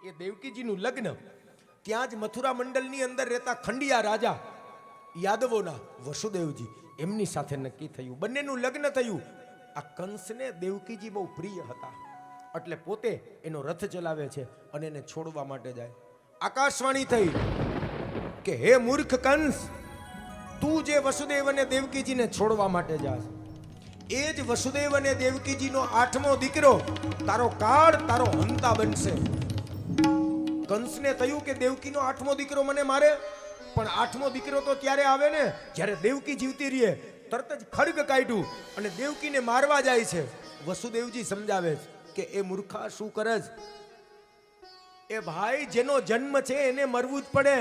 એ દેવકીજીનું લગ્ન ત્યાં જ મથુરા મંડળની અંદર રહેતા ખંડિયા રાજા યાદવોના વસુદેવજી એમની સાથે નક્કી થયું, બંનેનું લગ્ન થયું. આ કંસને દેવકીજી બહુ પ્રિય હતા એટલે પોતે એનો રથ ચલાવે છે અને એને છોડવા માટે જાય. આકાશવાણી થઈ કે હે મૂર્ખ કંસ, તું જે વસુદેવ અને દેવકીજીને છોડવા માટે જાસ, એ જ વસુદેવ અને દેવકીજીનો 8મો દીકરો તારો કાળ તારો હંતા બનશે. કંસને થયું કે દેવકીનો 8મો દીકરો મને મારે, પણ 8મો દીકરો તો ત્યારે આવે ને જ્યારે દેવકી જીવતી રહીએ. તરત જ ખડગ કાઢ્યું અને દેવકીને મારવા જાય છે. વસુદેવજી સમજાવે છે કે એ મૂર્ખા શું કરે છે? એ ભાઈ જેનો જન્મ છે એને મરવું જ પડે.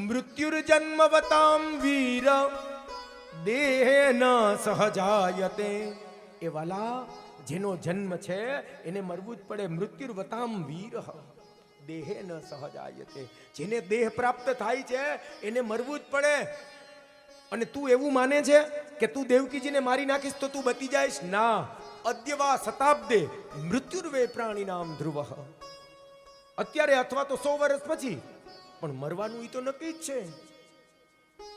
મૃત્યુર્જન્મવતામ વીર દેહેન સહજાયતે. એ વાલા જેનો જન્મ છે એને મરવું જ પડે. મૃત્યુર્વતામ વીર દેહેન સહજાયતે. જેને દેહ પ્રાપ્ત થાય છે એને મરવું જ પડે. અને તું એવું માને છે કે તું દેવકીજીને મારી નાખીશ તો તું બચી જાઈશ? ના. અદ્યવા શતાબ્દે મૃત્યુર્વે પ્રાણીનામ ધ્રુવ. અત્યારે અથવા તો 100 વર્ષ પછી પણ મરવાનું ઈ તો નક્કી જ છે.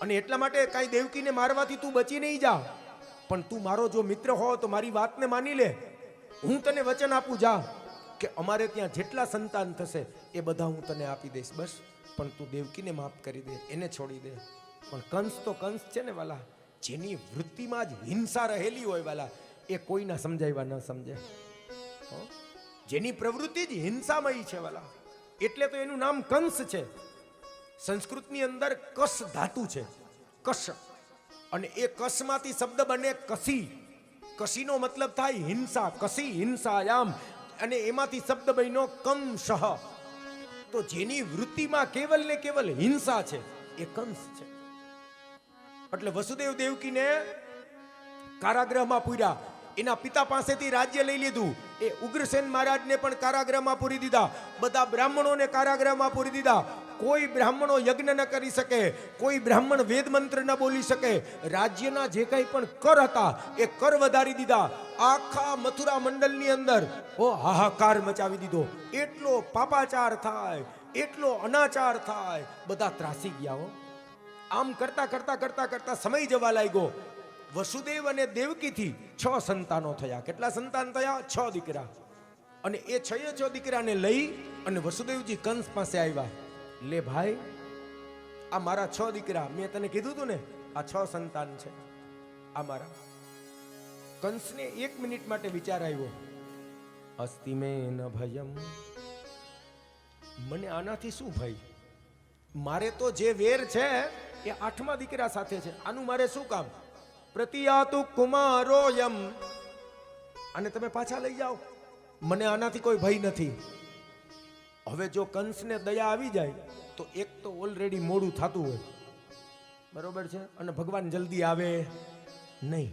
અને એટલા માટે કાંઈ દેવકીને મારવાથી તું બચી નહીં જા. પણ તું મારો જો મિત્ર હો તો મારી વાતને માની લે. હું તને વચન આપું જા કે અમારે ત્યાં જેટલા સંતાન થશે એ બધા હું તને આપી દઈશ, બસ. પણ તું દેવકીને માફ કરી દે, એને છોડી દે. પણ કંસ તો કંસ છે ને વાલા, જેની વૃત્તિમાં જ હિંસા રહેલી હોય વાલા, એ કોઈના સમજાવ્યા ન સમજે. જેની પ્રવૃત્તિ જ હિંસામયી છે વાલા, એટલે તો એનું નામ કંસ છે. સંસ્કૃતની અંદર કસ ધાતુ છે, કસ. અને એ કસમાંથી શબ્દ બને કસી. કસીનો મતલબ થાય હિંસા, કસી હિંસાયામ. અને એમાંથી શબ્દ બન્યો કંસઃ. તો જેની વૃત્તિમાં કેવલ ને કેવલ હિંસા છે એ કંસ છે. એટલે વસુદેવ દેવકીને કારાગૃહમાં પૂર્યા. એના પિતા પાસેથી રાજ્ય લઈ લીધું. એ ઉગ્રસેન મહારાજને પણ કારાગૃહમાં પૂરી દીધા. બધા બ્રાહ્મણોને કારાગૃહમાં પૂરી દીધા. કોઈ બ્રાહ્મણો યજ્ઞ ન કરી શકે, કોઈ બ્રાહ્મણ વેદ મંત્ર ન બોલી શકે. રાજ્યના જે કંઈ પણ કર હતા એ કર વધારી દીધા. આખા મથુરા મંડળની અંદર હાહાકાર મચાવી દીધો. એટલો પાપાચાર થાય, એટલો અનાચાર થાય, બધા ત્રાસી ગયા હો. આમ કરતા કરતા કરતા કરતા સમય જવા લાગ્યો. વસુદેવ અને દેવકીથી 6 સંતાનો થયા. કેટલા સંતાન થયા? 6 દીકરા. અને એ 6 દીકરાને લઈ અને વસુદેવજી કંસ પાસે આવ્યા. લે ભાઈ, આ મારા 6 દીકરા, મેં તને કીધું તું ને આ 6 સંતાન છે આ મારા. કંસને 1 મિનિટ માટે વિચાર આવ્યો. અસ્તિ મે ન ભયમ, મને આનાથી શું ભય? મારે તો જે વેર છે એ 8મા દીકરા સાથે છે. આનું મારે શું કામ? પ્રતિયાતુ કુમારોયમ, અને તમે પાછા લઈ જાઓ, મને આનાથી કોઈ ભય નથી. હવે જો કંસને દયા આવી જાય તો એક તો ઓલરેડી મોડું થતું હોય, બરોબર છે, અને ભગવાન જલ્દી આવે નહીં,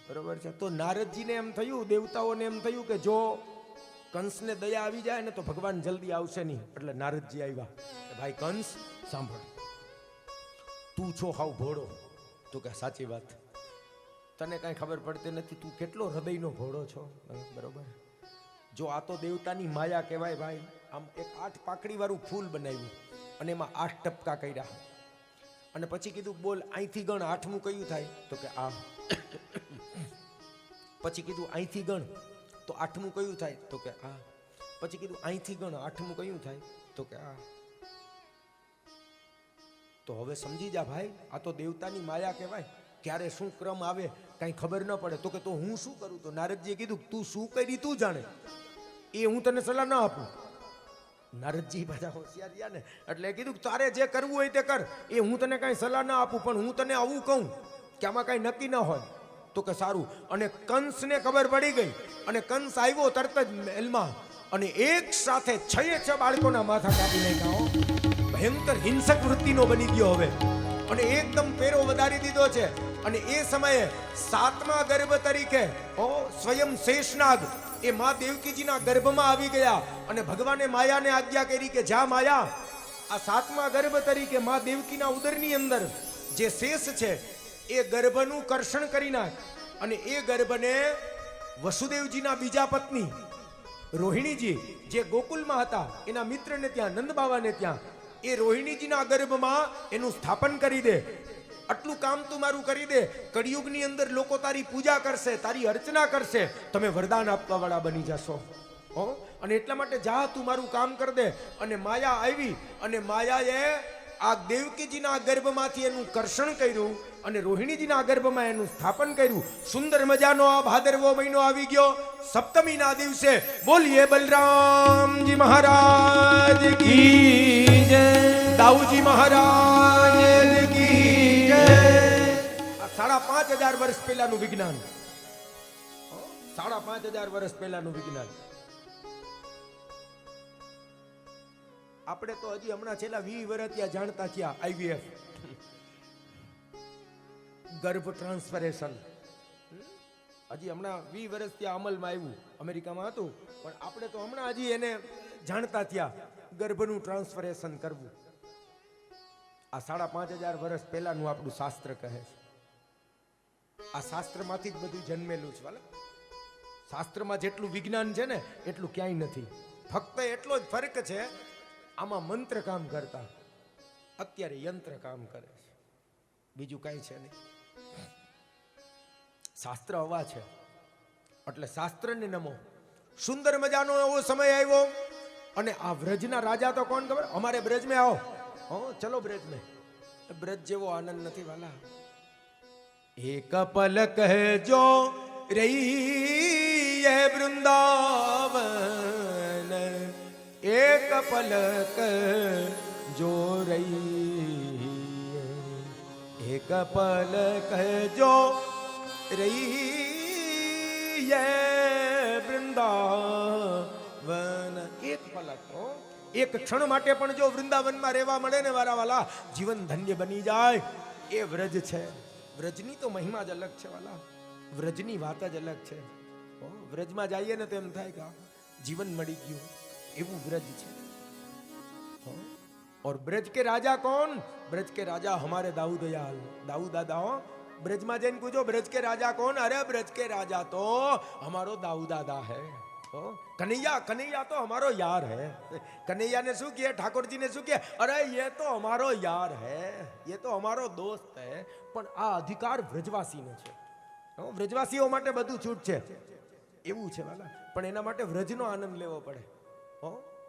બરોબર છે. તો નારદજીને એમ થયું, દેવતાઓને એમ થયું કે જો કંસને દયા આવી જાય ને તો ભગવાન જલ્દી આવશે નહીં. એટલે નારદજી આવ્યા કે ભાઈ કંસ સાંભળ, તું છો હાવ ભોળો. તું કે સાચી વાત, તને કાંઈ ખબર પડતી નથી, તું કેટલો હૃદયનો ભોળો છો, બરોબર. જો આ તો દેવતાની માયા કહેવાય ભાઈ. આમ એક 8 પાકડી વાળું ફૂલ બનાવ્યું અને એમાં 8 ટપકા કર્યા. અને પછી કીધું બોલ અહીંથી ગણ, 8મું કયું થાય? તો કે આ. પછી કીધું અહીંથી ગણ, તો 8મું કયું થાય? તો કે આ. પછી કીધું અહીંથી ગણ, 8મું કયું થાય? તો કે આ. તો હવે સમજી જા ભાઈ, આ તો દેવતાની માયા કહેવાય. ક્યારે શું ક્રમ આવે કાંઈ ખબર ન પડે. તો કે તો હું શું કરું? તો નારદજીએ કીધું તું શું કરી તું જાણે, એ હું તને સલાહ ન આપું. નારદજી બધા હોશિયાર રહ્યા ને એટલે કીધું તારે જે કરવું હોય તે કર, એ હું તને કાંઈ સલાહ ના આપું, પણ હું તને આવું કહું કે આમાં કાંઈ નક્કી ન હોય. તો કે સારું. અને કંસને ખબર પડી ગઈ અને કંસ આવ્યો તરત જ મહેલમાં અને એક સાથે 6 બાળકોના માથા કાપી નાખ્યા. ભયંકર હિંસક વૃત્તિનો બની ગયો હવે અને એકદમ પેરો વધારી દીધો છે. અને એ સમયે 7મા ગર્ભ તરીકે સ્વયં શેષનાગ એ માં દેવકીજીના ગર્ભમાં આવી ગયા અને ભગવાને માયાને આજ્ઞા કરી કે જા માયા, આ 7મા ગર્ભ તરીકે માં દેવકીના ઉદરની અંદર જે શેષ છે એ ગર્ભનું કર્ષણ કરી નાખ અને એ ગર્ભને વસુદેવજીના બીજા પત્ની રોહિણીજી જે ગોકુલમાં હતા એના મિત્રને ત્યાં, નંદ બાવાને ત્યાં, એ રોહિણીજીના ગર્ભમાં એનું સ્થાપન કરી દે. આટલું કામ તું મારું કરી દે, કળિયુગની અંદર લોકો તારી પૂજા કરશે, તારી અર્ચના કરશે, તમે વરદાન આપવા વાળા બની જશો. અને એટલા માટે જા તું મારું કામ કરી દે. અને માયા આવી અને માયાએ આ દેવકીજીના ગર્ભમાંથી એનું કર્ષણ કર્યું અને રોહિણીજીના ગર્ભમાં એનું સ્થાપન કર્યું. સુંદર મજાનો આ ભાદરવો મહિનો આવી ગયો. સપ્તમીના દિવસે બોલીએ બલરામજી મહારાજ કી જય, દાઉજી મહારાજ કી જય. 5,500 વર્ષ પહેલાનું વિજ્ઞાન, 5,500 વર્ષ પહેલાનું વિજ્ઞાન. આપણે તો હજી હમણાં છેલ્લા 20 વર્ષ ત્યાં જાણતા થયા IVF, ગર્ભ ટ્રાન્સફરેશન. હજી હમણાં 20 વર્ષ ત્યાં અમલમાં આવ્યું, અમેરિકામાં હતું, પણ આપણે તો હમણાં હજી એને જાણતા થયા ગર્ભનું ટ્રાન્સફરેશન કરવું. આ 5,500 વર્ષ પહેલાનું આપણું શાસ્ત્ર કહે છે. આ શાસ્ત્રમાંથી જ બધું જન્મેલું છે. શાસ્ત્રમાં જેટલું વિજ્ઞાન છે ને એટલું ક્યાંય નથી. ફક્ત એટલો જ ફરક છે, આમાં મંત્ર કામ કરતા, અત્યારે યંત્ર કામ કરે છે, બીજું કાંઈ છે નહીં. શાસ્ત્ર હવા છે એટલે શાસ્ત્રને નમો. સુંદર મજાનો એવો સમય આવ્યો અને આ વ્રજના રાજા તો કોણ ખબર? અમારે બ્રજ में आओ, ચલો બ્રજ में. બ્રજ જેવો આનંદ નથી વાલા. એક પલક હે જો રહી હે વૃંદાવન, એક પલક જો રહી, એક પલક જો રહી હે વૃંદાવન. એક પલક, એક ક્ષણ માટે પણ જો વૃંદાવનમાં રહેવા મળે ને વાલા વાલા, જીવન ધન્ય બની જાય. એ વ્રજ છે. વ્રજની તો મહિમા જ અલગ છે વાલા, વ્રજની વાત જ અલગ છે. વ્રજમાં જઈએ ને તો એમ થાય કે જીવન મળી ગયું, એવું વ્રજ છે. और ब्रज के राजा कौन? ब्रज के राजा हमारे दाऊ दयाल, दाऊ दादा हो. ब्रज में जैन पूछो ब्रज के राजा कौन? अरे ब्रज के राजा तो हमारो दाऊ दादा है. कन्हैया, कन्हैया तो हमारो यार है. कन्हैया ने શું किया? ઠાકોર जी ने શું किया? अरे ये तो हमारो यार है, ये तो हमारो दोस्त है. પણ આ અધિકાર વ્રજવાસીનો છે. વ્રજવાસીઓ માટે બધું છૂટ છે, એવું છે વાલા. પણ એના માટે વ્રજનો આનંદ લેવો પડે.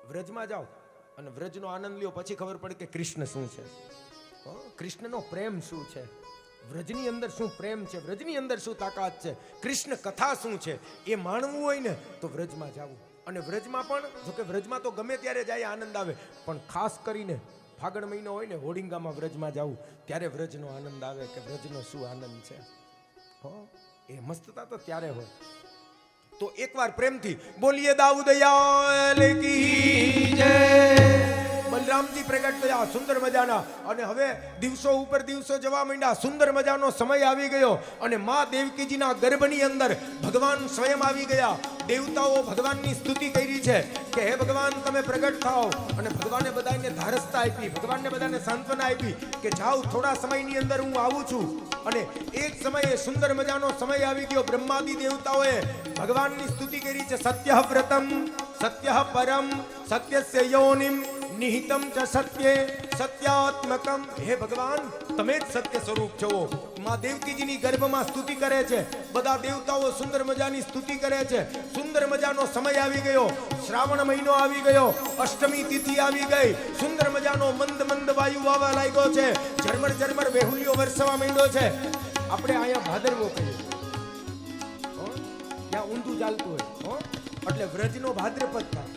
વ્રજમાં જાઓ અને વ્રજનો આનંદ લ્યો, પછી ખબર પડે કે કૃષ્ણ શું છે, કૃષ્ણનો પ્રેમ શું છે, વ્રજની અંદર શું પ્રેમ છે, વ્રજની અંદર શું તાકાત છે, કૃષ્ણ કથા શું છે, એ માણવું હોય ને તો વ્રજમાં જવું. અને વ્રજમાં પણ જોકે વ્રજમાં તો ગમે ત્યારે જાય આનંદ આવે, પણ ખાસ કરીને ફાગણ મહિનો હોય ને, હોડિંગામાં વ્રજમાં જવું, ત્યારે વ્રજનો આનંદ આવે કે વ્રજનો શું આનંદ છે. એ મસ્તતા તો ત્યારે હોય. તો એકવાર પ્રેમથી બોલીએ દાઉ દયાલ કી જય. બલરામજી પ્રગટ થયા સુંદર મજાના, અને હવે દિવસો ઉપર દિવસો જવા માંડ્યા. સુંદર મજાનો સમય આવી ગયો અને માં દેવકીજીના ગર્ભની અંદર ભગવાન સ્વયં આવી ગયા. દેવતાઓ ભગવાનની સ્તુતિ કરી છે કે હે ભગવાન તમે પ્રગટ થાઓ. અને ભગવાને બધાને ધારસતા આપી, ભગવાનને બધાને સાંત્વના આપી કે જાઓ થોડા સમયની અંદર હું આવું છું. અને એ જ સમયે સુંદર મજાનો સમય આવી ગયો. બ્રહ્માદિ દેવતાઓએ ભગવાનની સ્તુતિ કરી છે. સત્ય વ્રતમ સત્ય પરમ સત્યસ્ય યોનિમ નિહિતમ ચ સત્યે સત્યાત્મકમ. હે ભગવાન તમે જ સત્ય સ્વરૂપ છો. માં દેવકીજીની ગર્ભમાં સ્તુતિ કરે છે. બધા દેવતાઓ સુંદર મજાની સ્તુતિ કરે છે. સુંદર મજાનો સમય આવી ગયો. શ્રાવણ મહિનો આવી ગયો. અષ્ટમી તિથિ આવી ગઈ. સુંદર મજાનો મંદ મંદ વાયુ વાવા લાગ્યો છે. ઝરમર ઝરમર વેહુલીઓ વરસવા માંડ્યો છે. આપણે અહીંયા ભાદરવો કહીએ, ત્યાં ઊંધું ચાલતું હોય, એટલે વ્રજનો ભાદ્રપદ થાય.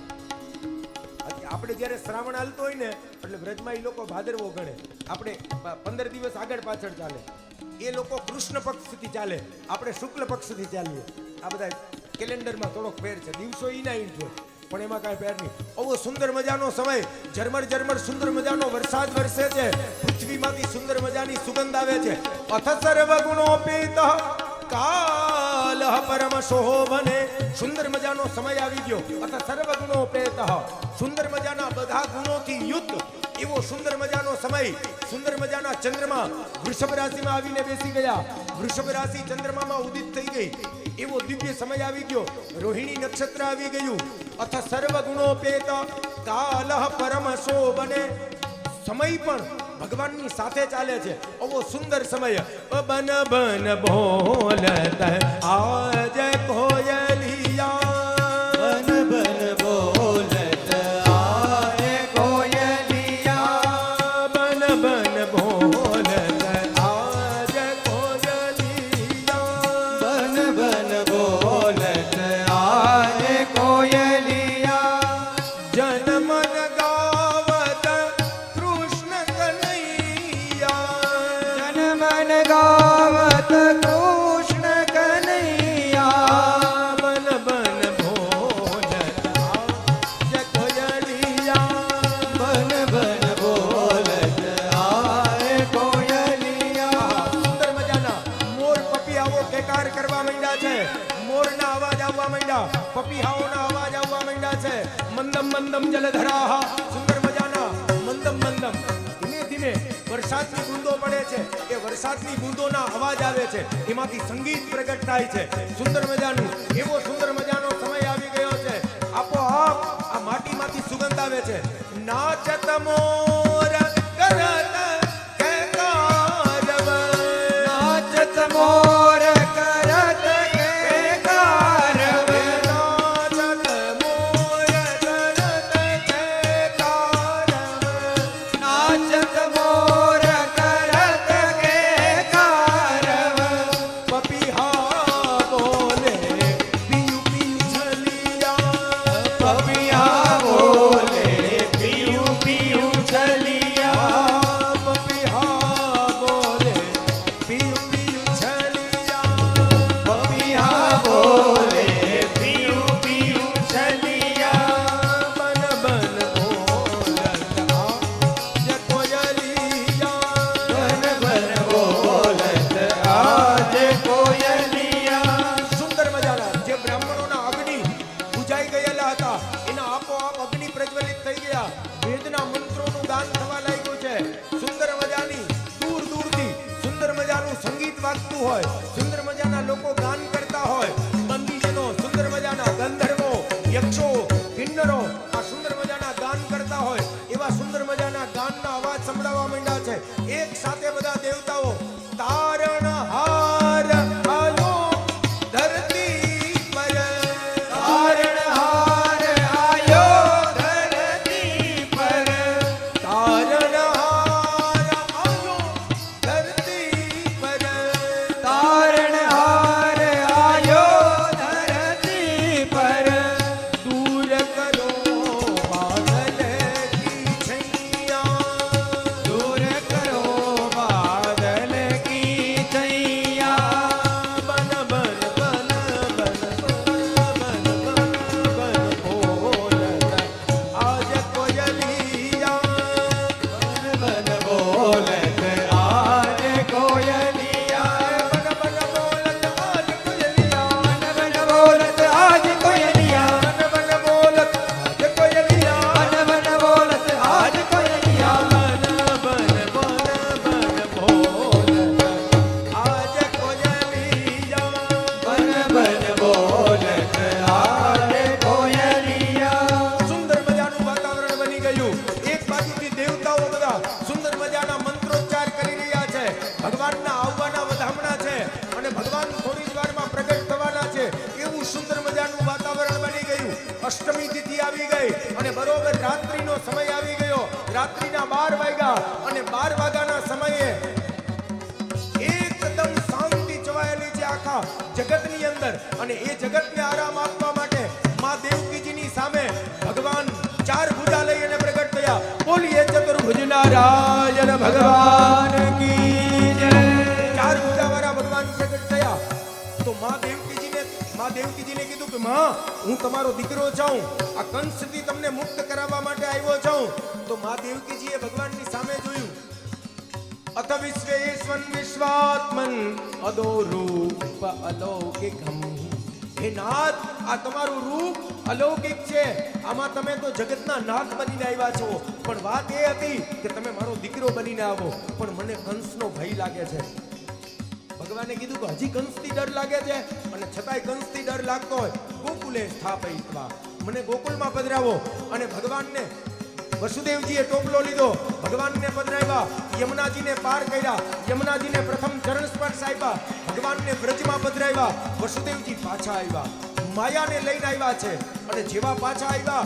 આપણે જ્યારે શ્રાવણ હાલતો હોય ને એટલે વ્રજમાં એ લોકો ભાદરવો ગણે. આપણે 15 દિવસ આગળ પાછળ ચાલે. એ લોકો કૃષ્ણ પક્ષથી ચાલે, આપણે શુક્લ પક્ષથી ચાલીએ. આ બધા કેલેન્ડરમાં થોડોક ફેર છે. દિવસો ઈના ઈંટ હોય પણ એમાં કાંઈ ફેર નહીં. આવો સુંદર મજાનો સમય, ઝરમર ઝરમર સુંદર મજાનો વરસાદ વરસે છે. પૃથ્વીમાંથી સુંદર મજાની સુગંધ આવે છે. અથ સર્વ ગુણોપેત કાલ પરમ શોભને. સુંદર મજાનો સમય આવી ગયો. અથ સર્વ ગુણોપેત, સુંદર મજાના બધા ગુણોથી યુક્ત એવો સુંદર મજાનો સમય. સુંદર મજાના ચંદ્રમા વૃષભ રાશિમાં આવીને બેસી ગયા. વૃષભ રાશિ ચંદ્રમામાં ઉદિત થઈ ગઈ. એવો દિવ્ય સમય આવી ગયો. રોહિણી નક્ષત્ર આવી ગયું. અથ સર્વ ગુણોપેત કાલઃ પરમ શોભને. સમય પણ ભગવાનની સાથે ચાલે છે. આવો સુંદર સમય. બન બન બોલત આજ કોયલિયા. બન બન બોલત આય કોયલિયા. બન બન બોલત આજ કોયલિયા. બન બન બોલત આય કોયલિયા. જન મન ગાવત કૃષ્ણ કનૈયા. જન મન ગાવત કૃષ્ણ કનૈયા. બન બન બોલત આજ કોયલિયા. બન બન બોલત આય કોયલિયા. સુંદર મજાના મોર પપીહાઓ કેકાર કરવા માંડ્યા છે. મોરના અવાજ આવવા માંડ્યા. પપીહાઓના અવાજ આવવા માંડ્યા છે. મંદમ મંદમ જલધરાહ. સુંદર મજાના મંદમ મંદમ ધીમે ધીમે વરસાદની બૂંદો પડે છે. એ વરસાદની બૂંદોના અવાજ આવે છે. એમાંથી સંગીત પ્રગટ થાય છે. સુંદર મજાનું એવો સુંદર મજાનો સમય આવી ગયો છે. આપોઆપ આ માટીમાંથી સુગંધ આવે છે. નાચત મોર કરત કેકારવ. નાચત મોર કરત કેકારવ. નાચત મોર કરત કેકારવ. પપીહા બોલે પિયુ પિયુ છલિયા. પપિયા બોલે પિયુ પિયુ છલિયા. પપીહા બોલે પિયુ પિયુ છલિયા. પપિયા બોલે પિયુ પિયુ છલિયા. બન બન બોલત આજ કોયલિયા. બન બન બોલત આજ કોયલિયા. સુંદર મજાના જે બ્રાહ્મણોના અગ્નિ બુજાઈ ગયેલા હતા એના આપોઆપ અગ્નિ પ્રજ્વલિત થઈ ગયા. વેદના મંત્રોનું ગાન થવા લાગ્યું છે. સુંદર મજાની દૂર દૂરથી સુંદર મજાનું સંગીત વાગતું હોય. સુંદર મજાના લોકો ગાન કરતા હોય. બંદીજનો સુંદર મજાના ગંધર્વો યક્ષો કિન્નરો આ સુંદર મજાના ગાન કરતા હોય. એવા સુંદર મજાના ગાનના અવાજ સંભળાવવા માંડ્યા છે. એક સાથે બધા દેવતાઓ તારણહાર આયો ધરતી પર. તારણહાર આયો ધરતી પર. તારણહાર આયો ધરતી પર. તારણહાર આયો ધરતી પર. દૂર કરો બાદલ કી છૈયા. દૂર કરો બાદલ કી છૈયા. બન બન બન બન બન બન બોલત આજ કોયલિયા. બન બોલત આજ કોયલિયા. બન બન બોલત આજ કોયલિયા. બન બોલત આજ કોયલિયા. બન બન બોલત આજ કોયલિયા. બન બોલત આજ કોયલિયા. બન બન બોલત આજ કોયલિયા. બન બન બોલત આજ કોયલિયા. સુંદર મજાનું વાતાવરણ બની ગયું. એક બાજુથી દેવતાઓ બધા સુંદર મજાના મંત્રોચ્ચાર કરી રહ્યા છે. ભગવાનના આવવાના વધામણા છે અને ભગવાન થોડી જ વારમાં પ્રગટ થવાના છે. એવું સુંદર મજાનું વાતાવરણ બની ગયું. અષ્ટમી તિથિ આવી ગઈ અને બરોબર રાત્રિનો સમય આવી ગયો. રાત્રિના 12 વાગ્યા અને 12 વાગ્યાના સમયે એકદમ શાંતિ છવાયેલી છે આખા જગતની અંદર. અને એ જગતને આરામ આપવા માટે માં દેવકીજીની સામે ભગવાન ચાર ભુજા લઈ અને પ્રગટ થયા. બોલીએ ચતુર્ભુજ નારાયણ ભગવાન કી જય. ચાર ભુજાવાળા ભગવાન પ્રગટ થયા તો માં દેવકીજીને કીધું કે માં હું તમારો દીકરો છું. આ કંસથી તમને મુક્ત કરાવવા માટે આવ્યો છું. તો માં દેવકીજીએ ભગવાનની સામે જોયું. અથ વિશ્વેશ્વન વિશ્વાત્મન અદો રૂપ અલૌકિકમ. હે નાથ, આ તમારું રૂપ અલૌકિક છે. આમાં તમે તો જગતના નાથ બનીને આવ્યા છો. પણ વાત એ હતી કે તમે મારો દીકરો બનીને આવો. પણ મને કંસનો ભય લાગે છે. ભગવાને કીધું કે હજી કંસથી ડર લાગે છે અને છતાંય કંસથી ડર લાગતો હોય, ગોકુલે સ્થાપયિત્વા, મને ગોકુલમાં પધરાવો. અને ભગવાનને વસુદેવજીએ ટોપલો લીધો, ભગવાનને પધરાવ્યા, યમુનાજીને પાર કર્યા, યમુનાજીને પ્રથમ ચરણ સ્પર્શ આપ્યા, ભગવાનને વ્રજમાં પધરાવ્યા. વસુદેવજી પાછા આવ્યા, માયાને લઈને આવ્યા છે. અને જેવા પાછા આવ્યા,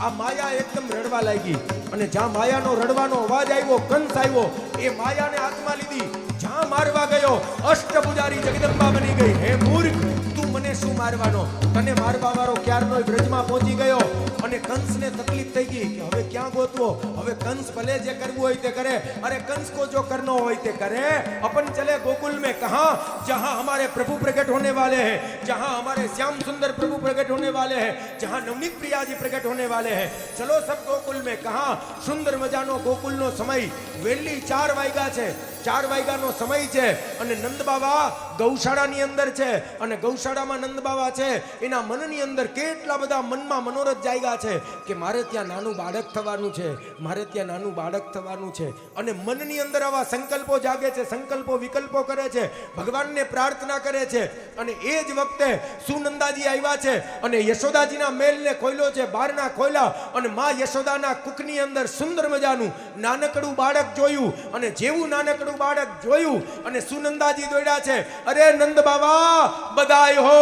આ માયા એકદમ રડવા લાગી. અને જ્યાં માયાનો રડવાનો અવાજ આવ્યો, કંસ આવ્યો, એ માયાને હાથમાં લીધી, જ્યાં મારવા ગયો, અષ્ટભુજારી જગદંબા બની ગઈ. હે મૂર્ખ, તું મને શું મારવાનો? તને મારવા વાળો ક્યારનો વ્રજમાં પહોંચી ગયો. અને કંસને તકલીફ થઈ ગઈ કે હવે ક્યાં ગોતવો? હવે કંસ ભલે જે કરવું હોય તે કરે. અરે કંસ को जो करना હોય તે કરે. अपन चले गोकुल में, कहां? जहां हमारे प्रभु प्रकट होने वाले हैं, जहां हमारे श्याम सुंदर प्रभु प्रकट होने वाले हैं, जहां नवनीत प्रिया जी प्रकट होने वाले हैं. चलो सब गोकुल में. कहां? सुंदर मजानो गोकुलનો સમય વેલી 4 વાગ્યા છે. 4 વાગ્યાનો સમય છે. અને નંદ બાવા ગૌશાળાની અંદર છે. અને ગૌશાળામાં નંદ બાવા છે, એના મનની અંદર કેટલા બધા મનમાં મનોરથ જાગ્યા છે કે મારે ત્યાં નાનું બાળક થવાનું છે, મારે ત્યાં નાનું બાળક થવાનું છે. અને મનની અંદર આવા સંકલ્પો જાગે છે, સંકલ્પો વિકલ્પો કરે છે, ભગવાનને પ્રાર્થના કરે છે. અને એ જ વખતે સુનંદાજી આવ્યા છે અને યશોદાજીના મેલને ખોલ્યો છે, બારના ખોલ્યા. અને માં યશોદાના કુકની અંદર સુંદર મજાનું નાનકડું બાળક જોયું. અને જેવું નાનકડું બાળક જોયું અને સુનંદાજી દોડ્યા છે, અરે નંદ બાવા, બધાઈ હો,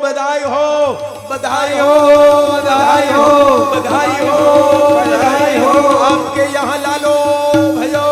બધાઈ હો, બધાઈ હો, બધાઈ હો, બધાઈ હો, બધાઈ હો. આપકે યહાં લાલો भयो,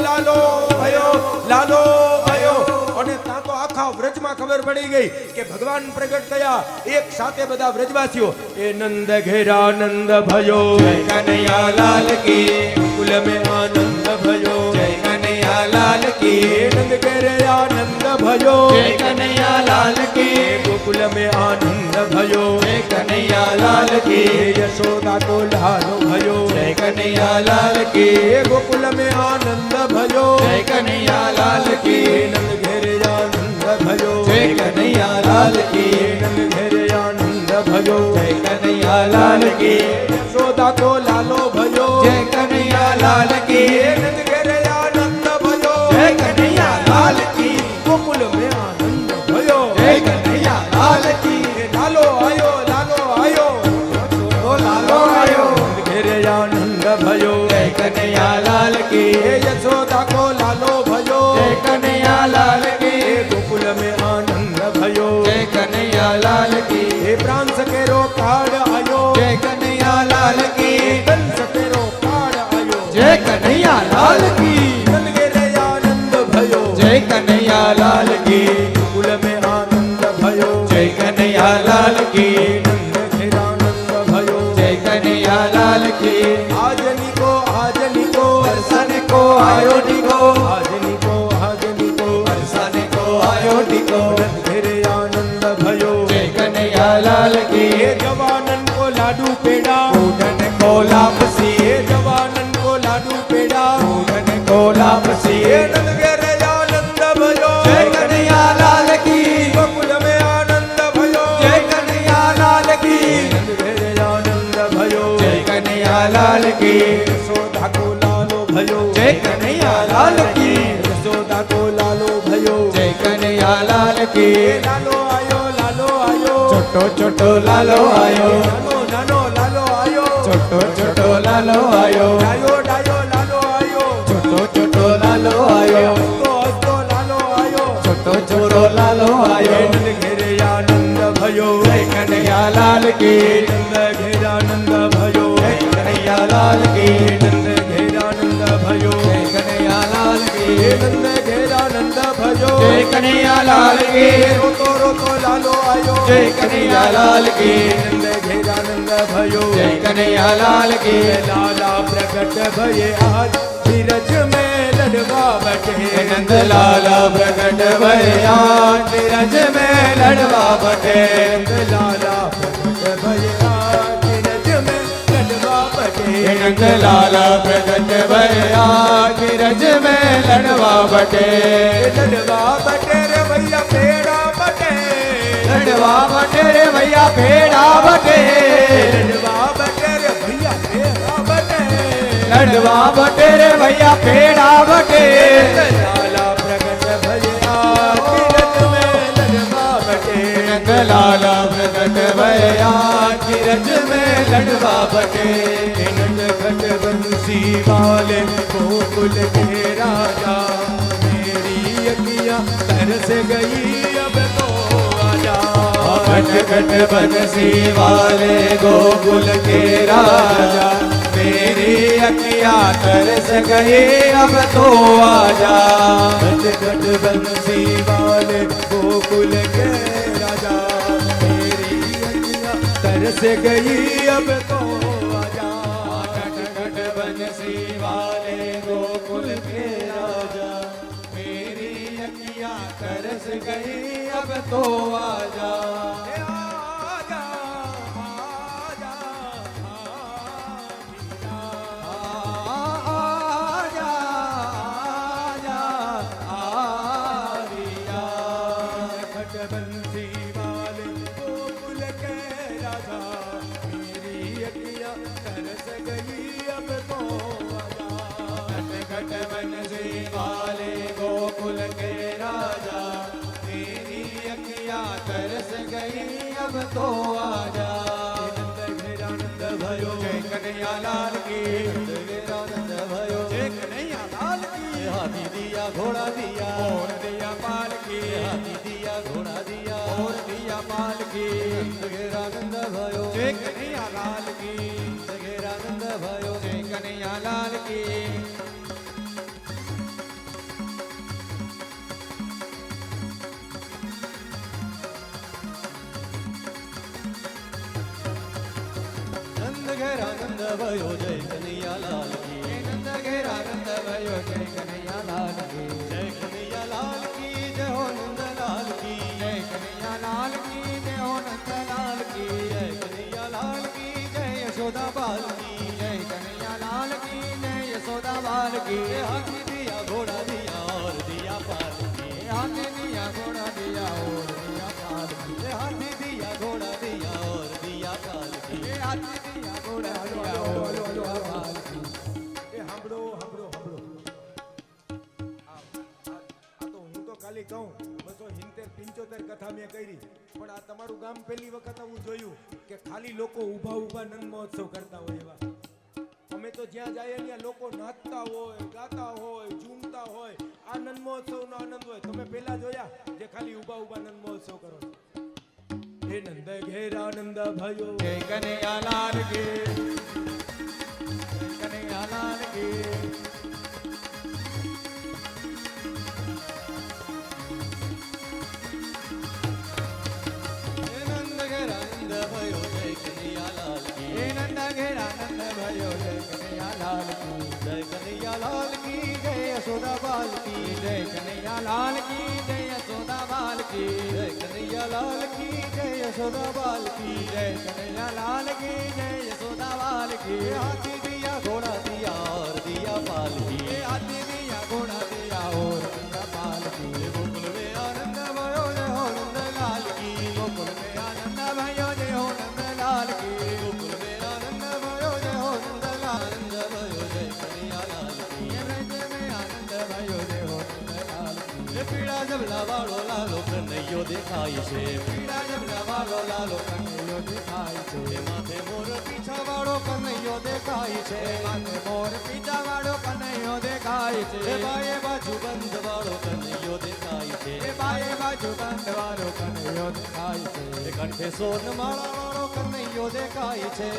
લાલો भयो, લાલો भयो. અને ત્યાં તો આખા વ્રજમાં ખબર પડી ગઈ કે ભગવાન પ્રગટ થયા. એક સાથે બધા વ્રજવાસીઓ, એ નંદ ઘેરા નંદ भयो, જય કનૈયા લાલ કી, કુલ में આનંદ भयो, જય કનૈયા લાલ કી, નંદ ઘેરે આનંદ भयो, જય કનૈયા લાલ કી, गोकुल में आनंद भयो, જય કનૈયા લાલ કી, यशोदा को लालो भयो, જય કનૈયા લાલ કી, गोकुल में आनंद भयो, જય કનૈયા લાલ કી, नंद घेरे आनंद भयो, જય કનૈયા લાલ કી, नंद घेरे आनंद भयो, જય કનૈયા લાલ કી, यशोदा को लालो भयो, જય કનૈયા લાલ કી, नंद घेरे आनंद भयो, જય કનૈયા લાલ કી, गोकुल में आनंद भयो, જય કનૈયા લાલ કી, लालो आयो, लालो आयो, ઓ લાલો આયો, नंद घेरे आनंद भयो, જય કનૈયા લાલ કી, यशोदा को लालो भयो, જય કનૈયા લાલ કી, गोकुल में आनंद भयो, જય કનૈયા લાલ કી, हे प्राण सकेरो काળ आयो, જય કનૈયા લાલ કી, ધન સકેરો કાળ આયો, જય કનૈયા લાલ કી, નંદ ઘેરે આનંદ भयो, જય કનૈયા લાલ કી, गोकुल में आनंद भयो, જય કનૈયા લાલ કી, नंद घेरे आनंद भयो, જય કનૈયા લાલ કી, આજની को આજની को વરસાને કો આયો ડીકો, આજની को આજની को વરસાને કો આયો ડીકો, નંદ ઘેરે આનંદ भयो, જય કનૈયા લાલ કી, हे जवानन को लाडू पेड़ा, ઉડન કો લાપસી, हे जवानन को लाडू पेड़ा, ઉડન કો લાપસી, हे नंद घेरे आनंद भयो, જય કનૈયા લાલ કી, गोकुल में आनंद भयो, જય કનૈયા લાલ કી, नंद घेरे आनंद भयो, જય કનૈયા લાલ કી, यशोदा को लालो भयो, જય કનૈયા લાલ કી, यशोदा को लालो भयो, જય કનૈયા લાલ કી, लालो आयो, लालो आयो, છોટો છોટો લાલો આયો, नानो नानो लालो आयो, છોટો છોટો લાલો આયો, डायो डायो लालो आयो, છોટો છોટો લાલો આયો, हस्तो हस्तो लालो आयो, છોટો છોટો લાલો આયો, नंद घेरे आनंद भयो, જય કનૈયા લાલ કી, नंद घेरे आनंद भयो, જય કનૈયા લાલ કી, नंद घेरे आनंद भयो, જય કનૈયા લાલ કી, नंद घेरे आनंद भयो, જય કનૈયા લાલ કી, रोतो रोतो लालो आयो, જય કનૈયા લાલ કી, नंद घेरे आनंद भयो, જય કનૈયા લાલ કી, लाला प्रकट भये आज धीरज में लड़वा बटे, નંદ લાલા પ્રગટ ભયા, ધીરજ મેં લડવા બટે, नंद लाला प्रकट भये आज धीरज में लड़वा बटे, નંદ લાલા પ્રગટ ભયા, ધીરજ મેં લડવા બટે, लड़वा बटे रे भैया पेड़ा बटे, લડવા બટે રે ભૈયા પેડા બટે, लड़वा बटे रे भैया पेड़ा बटे, લડવા બટે રે ભૈયા પેડા બટે, लाला प्रकट भये आज धीरज में लड़वा बटे, નંદ लाला प्रगट भया गिरज में लड़वा बटे नटखट बंसी वाले गोकुल के राजा मेरी अखियां तरस गई अब तो आजा नटखट बंसी वाले गोकुल के राजा मेरी अखियां तरस गई अब तो आजा नटखट बंसी वाले गोकुल के राजा मेरी अखियां तरस गई अब तो आजा नटखट बंसी वाले गोकुल के राजा मेरी अखियां तरस गई अब तो आजा आजा आजा आजा आजा आरिया नटखट बंसी वाले गोकुल के राजा मेरी अखियां तरस गई अब तो आजा नटखट बंसी वाले गोकुल के राजा मेरी अखियां तरस गई अब तो आजा नंद भयो जय कन्हैया लाल की नंद भयो जय कन्हैया लाल की हाथी दिया घोड़ा दिया और दिया पाल की हाथी दिया घोड़ा दिया और दिया पाल की नंद भयो जय कन्हैया लाल की नंद भयो जय कन्हैया लाल की नंद घेरा नंद भयो जय कन्हैया लाल की नंद घेरा नंद भयो जय कन्हैया लाल की जय कन्हैया लाल की जय हो नंद लाल की जय कन्हैया लाल की जय हो नंद लाल की जय कन्हैया लाल की जय यशोदा बाल की जय कन्हैया लाल की जय यशोदा बाल की जय हाथी दिया घोड़ा दिया और दिया पाल की हाथी दिया घोड़ा दिया और दिया पाल की जय हाथी दिया घोड़ा दिया और दिया पाल की हाथी दिया घोड़ा दिया और दिया पाल की એ સાંભળો સાંભળો સાંભળો આ તો હું તો ખાલી કહું 270-75 કથા મેં કરી પણ આ તમારું ગામ પહેલી વખત હું જોયું કે ખાલી લોકો ઊભા ઊભા નંદ મહોત્સવ કરતા હોય એવા અમે તો જ્યાં જઈએ ત્યાં લોકો નાચતા હોય ગાતા હોય ઝૂમતા હોય આ નંદ મહોત્સવનો આનંદ હોય તમે પહેલા જોયા જે ખાલી ઊભા ઊભા નંદ મહોત્સવ કરો છો હે નંદ ઘેરા નંદ ભયો जय कन्हैया लाल की કનૈયા લાલ की नंद घेरा नंद भयो जय कन्हैया लाल की हे नंद घेरा नंद भयो जय कन्हैया लाल की जय कन्हैया लाल की जय यशोदा बाल की जय कन्हैया लाल की जय यशोदा बाल की जय कन्हैया लाल की जय यशोदा बाल की जय कन्हैया लाल की जय यशोदा बाल की हाथी दिया घोड़ा दिया और दिया पाल की हाथी दिया घोड़ा दिया और दिया पाल की गोकुल में आनंद भयो जय हो नंद लाल की गोकुल में आनंद भयो जय हो नंद लाल की गोकुल में आनंद भयो जय हो नंद लाल भयो जय कन्हैया लाल की ब्रज में आनंद भयो जय हो नंद लाल की ये पीड़ा जब लावाड़ो लालो कन्हैयो देखाय छे पीड़ा जब लावालो लालो कन्हैयो देखाय छे ये माथे मोर पीछा वाड़ो कन्हैयो देखाय छे माथे मोर पीछा वाળો કનૈયો દેખાય છે ये बाये बाजू बंद वाड़ो कन्हैयो देखाय छे એ બાએ બાજુ બંધ વાળો કનૈયો દેખાય છે ये कंठे सोन माला वाड़ो कन्हैयो देखाय छे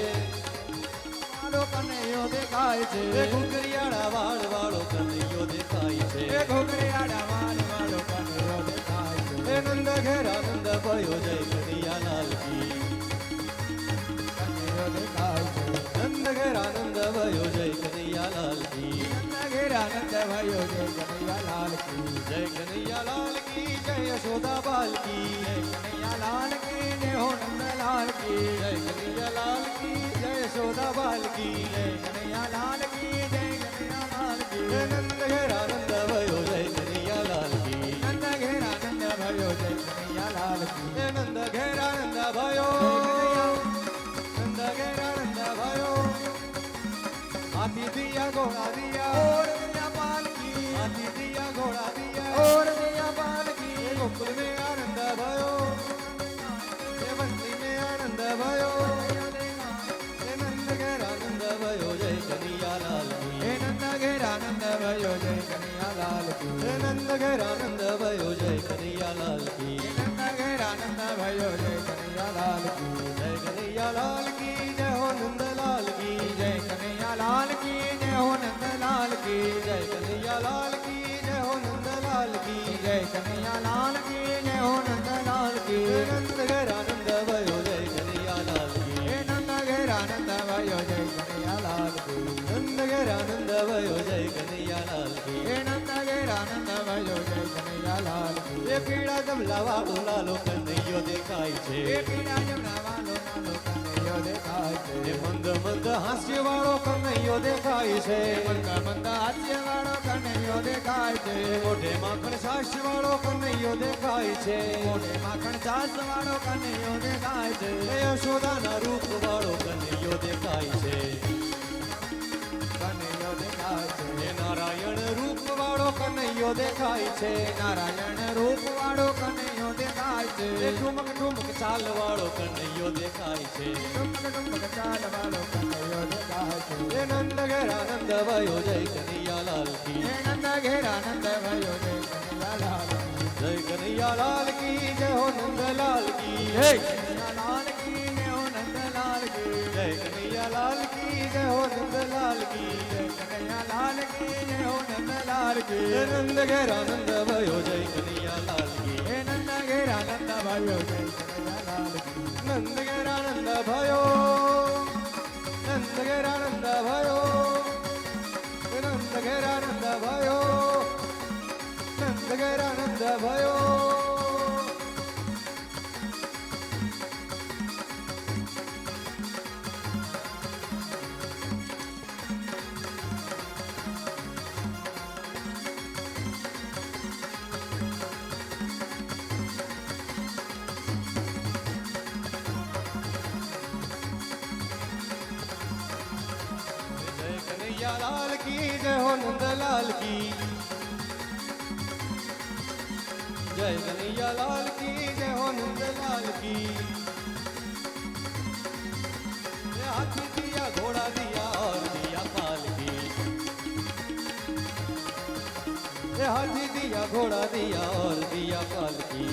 વાળો કનૈયો દેખાય છે ये घुघरियाड़ा वाड़ वाड़ो कन्हैयो देखाय छे એ ઘોઘરિયાળા વાળ વાળો કનૈયો દેખાય છે हे नंद घेरा नंद भयो जय कन्हैया लाल की કનૈયો દેખાય છે नंद घेरा नंद भयो जय कन्हैया लाल की નંદ ઘેરા નંદ भयो જય કનૈયા લાલ की जय कन्हैया लाल की जय यशोदा बाल की જય કનૈયા લાલ की जय हो नंद लाल की जय कन्हैया लाल की जय यशोदा बाल की जय कनैया लाल की जय कनैया लाल की हे नंद घेरा नंद भयो जय कन्हैया लाल की नंद घेरा नंद भयो जय कनैया लाल की हे नंद घेरा नंद भयो नंद घेरा नंद भयो हाथी दिया घोड़ा दिया और दिया पाल की हाथी दिया घोड़ा दिया और दिया पाल की गोकुल में आनंद भयो નંદ ઘેર આનંદ ભયો જય કનૈયાલાલ કી નંદ ઘેર આનંદ ભયો જય કનૈયાલાલ કી જય કનૈયાલાલ કી જય હો નંદલાલ કી જય કનૈયાલાલ કી જય હો નંદલાલ કી જય કનૈયાલાલ કી જય હો નંદલાલ કી જય કનૈયાલાલ કી જય હો નંદલાલ કી નંદ ઘેર આનંદ ભયો જય કનૈયાલાલ કી હે નંદ ઘેર આનંદ ભયો જય કનૈયાલાલ કી નંદ ઘેર આનંદ ભયો જય કનૈયાલાલ કી હે નંદ ઘેર આનંદ ભયો જય કનૈયાલાલ કી એ પીળા જમલા વાળો લાલો કનૈયો દેખાય છે હે પીળા જમણા વાલો નાનો કનૈયો દેખાય છે એ મંદ મંદ હાસ્ય વાળો કનૈયો દેખાય છે મંદ મંદ હાસ્ય વાળો કનૈયો દેખાય છે મોઢે માખણ છાશ વાળો કનૈયો દેખાય છે મોઢે માખણ છાસ વાળો કનૈયો દેખાય છે એ યશોદાના રૂપ વાળો કનૈયો દેખાય છે કનૈયો દેખાય છે એ નારાયણ રૂપ વાળો કનૈયો દેખાય છે નારાયણ રૂપ વાળો કનૈયો દેખાય છે એ ઠુમક ઠુમક ચાલ વાળો કનૈયો દેખાય છે ટુમક ટુમક ચાલ વાળો કનૈયો દેખાય છે એ નંદ ઘેર આનંદ ભયો જય કનૈયાલાલ કી હે નંદ ઘેર આનંદ ભયો જય કનૈયાલાલ કી જય કનૈયાલાલ કી જય હો નંદલાલ કી જય કનૈયાલાલ કી જય હો નંદલાલ કી જય કનૈયાલાલ કી જય હો નંદલાલ કી જય કનૈયાલાલ કી જય હો નંદલાલ કી એ નંદ ઘેર આનંદ ભયો જય કનૈયાલાલ કી હે નંદ ઘેર આનંદ ભયો જય કનૈયાલાલ કી નંદ ઘેર આનંદ ભયો નંદ ઘેર આનંદ ભયો નંદ ઘેર આનંદ ભયો નંદ ઘેર આનંદ ભયો જય કનૈયાલાલ કી જય હો નંદલાલ કી જય કનૈયાલાલ કી જય હો નંદલાલ કી ये हाथी दिया घोड़ा दिया और दिया पाल की ये हाथी दिया घोड़ा दिया और दिया पाल की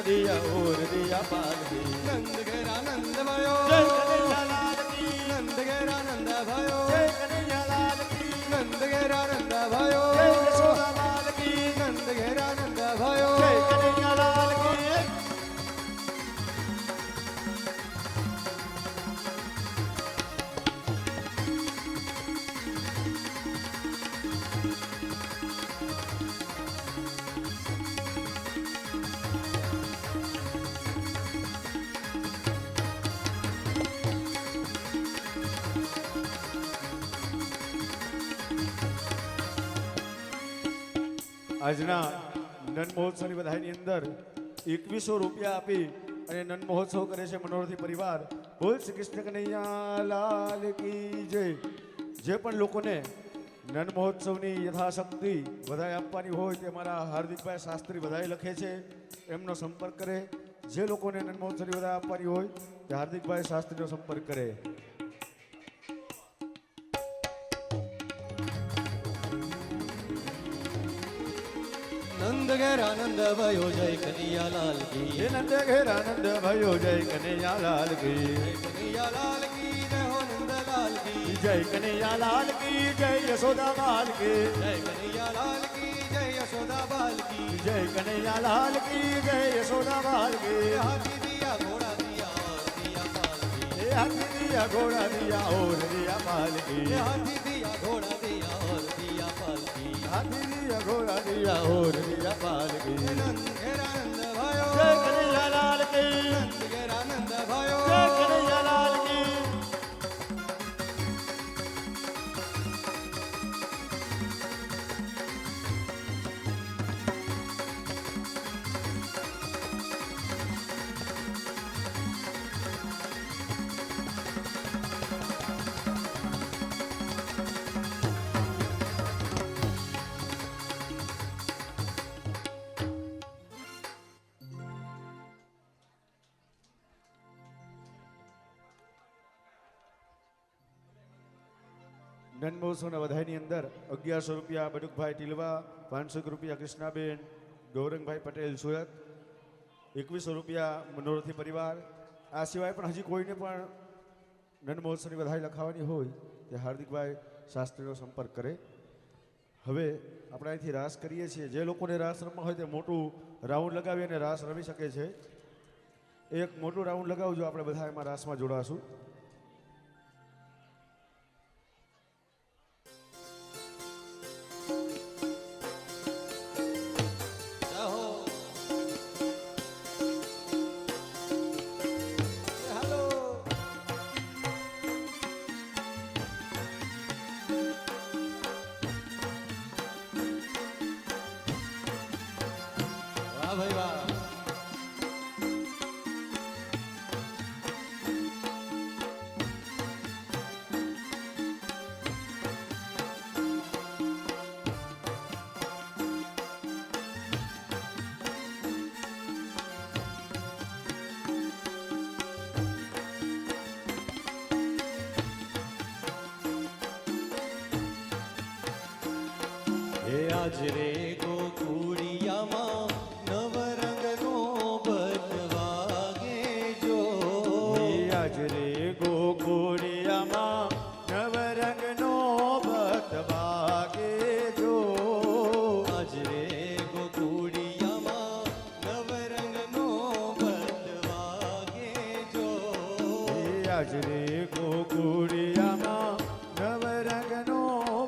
दिया और दिया पाल की नंद घेर आनंद भयो જય કનૈયાલાલ કી नंद घेर आनंद भयो જય કનૈયાલાલ કી नंद घेर आनंद भयो જય યશોદાલાલ કી नंद घेर आनंद भयो જય કનૈયાલાલ કી આજના નન મહોત્સવની બધાઈની અંદર 2100 રૂપિયા આપી અને નન મહોત્સવ કરે છે મનોરથી પરિવાર. બોલ શ્રી કૃષ્ણ કનૈયા લાલ કી જય. જે પણ લોકોને નન મહોત્સવની યથાશક્તિ વધાઈ આપવાની હોય તે મારા હાર્દિકભાઈ શાસ્ત્રી વધાઈ લખે છે, એમનો સંપર્ક કરે. જે લોકોને નન મહોત્સવની વધાઈ આપવાની હોય તે હાર્દિકભાઈ શાસ્ત્રીનો સંપર્ક કરે. नंद घेर आनंद भयो जय कन्हैयालाल की હે નંદ ઘેર આનંદ ભયો જય કનૈયા લાલ કી जय कन्हैयालाल की जय हो नंदलाल की જય કનૈયા લાલ કી જય યશોદા બાલ કી जय कन्हैयालाल की जय यशोदा बाल की જય કનૈયા લાલ કી જય યશોદા બાલ કી हाथी दिया घोड़ा दिया और दिया पाल की હે હાથી દિયા ઘોડા દિયા ઓર દિયા પાલ કી हाथी दिया घोड़ा दिया और दिया पाल की હાથી દિયા ઘોડા દિયા ઓર દિયા પાલ કી नंद घेर आनंद भयो જય કનૈયા લાલ કી नंद घेर आनंद भयो જય કનૈયા લાલ કી નન મહોત્સવના વધાઈની અંદર 1100 રૂપિયા બટુકભાઈ ટીલવા, 500 રૂપિયા કૃષ્ણાબેન ગૌરંગભાઈ પટેલ સુરત, 2100 રૂપિયા મનોરથી પરિવાર. આ સિવાય પણ હજી કોઈને પણ નન મહોત્સવની વધાઈ લખાવવાની હોય તે હાર્દિકભાઈ શાસ્ત્રીનો સંપર્ક કરે. હવે આપણે અહીંથી રાસ કરીએ છીએ. જે લોકોને રાસ રમવા હોય તે મોટું રાઉન્ડ લગાવી અને રાસ રમી શકે છે. એક મોટું રાઉન્ડ લગાવજો, આપણે બધા એમાં રાસમાં જોડાશું. વાહ ભાઈ વાહ. હે આજ રે ગોકુળિયામાં નવરંગનો બદવાગે જો. આજ રે ગોકુળિયામાં નવરંગનો બતવાગે જો. આજ રે ગોકુળિયામાં નવરંગનો બદવાગે જો. આજ રે ગોકુળિયામાં નવરંગનો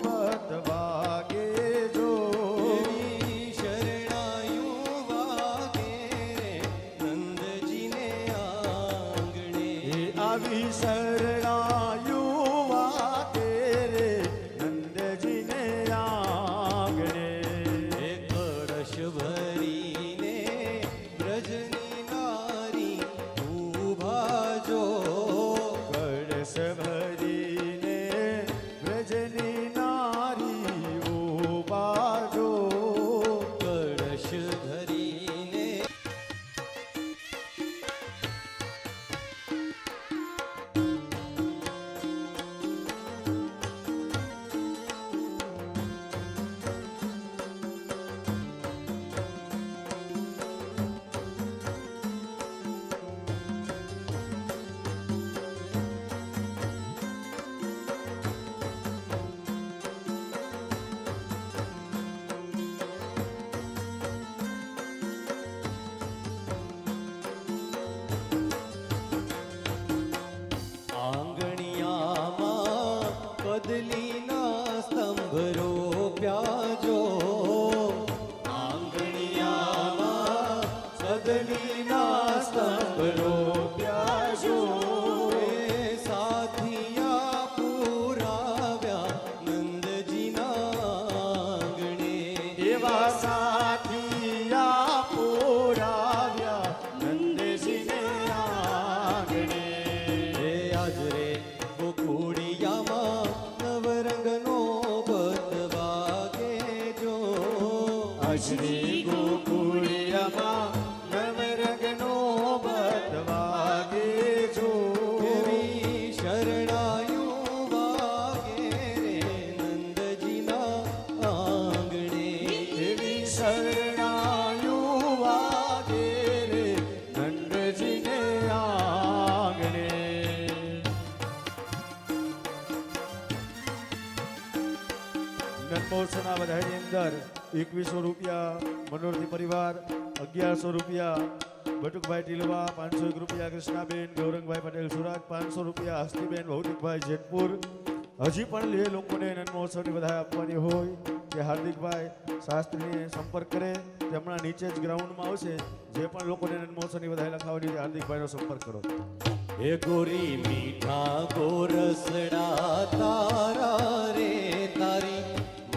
બતવાગે જો. એવી શરણાયું વાગે રે નંદજીને આંગણે. આવી શરણાયું વાગે રે નંદજીને આંગણે. હે કળશ ભરીને બ્રજની નારી ઊભા જો. કળશ ભરીને વ્રજની નારી ઊભા જો. કળશ ધરીને આંગણિયામાં કદલીના સ્તંભ રોપ્યા જો. આંગણિયામાં કદલીના સ્તંભ રોપ્યા જો. એ સાથિયા પુરાવ્યા નંદજીના આંગણે. એવા સાથિયા પુરાવ્યા નંદજીને આંગણે. હે આજ રે ગોકુળિયામાં નવરંગનો બદવાગે જો. શ્રી ગોકુળિયામાં નવરંગનો બતવાગે જો. એવી શરણાયું વાગે રે નંદજીના આંગણે. એવી શરણાયું વાગે રે નંદજીને આંગણે. નનમહોત્સવના વધાઈની અંદર 2100 રૂપિયા મનોરથી પરિવાર, 1100 રૂપિયા બટુકભાઈ ટીલવા, 501 રૂપિયા કૃષ્ણાબેન ગૌરંગભાઈ પટેલ સુરત, 500 રૂપિયા હસ્તીબેન ભૌતિકભાઈ જેતપુર. હજી પણ જે લોકોને નનમહોત્સવની વધાઈ આપવાની હોય તે હાર્દિકભાઈ શાસ્ત્રીને સંપર્ક કરે. તે હમણાં નીચે જ ગ્રાઉન્ડમાં આવશે. જે પણ લોકોને નનમહોત્સવની વધાઈ લખાવવાની છે હાર્દિકભાઈનો સંપર્ક કરો. હે ગોરી મીઠા ગોરસડા તારા રે તારી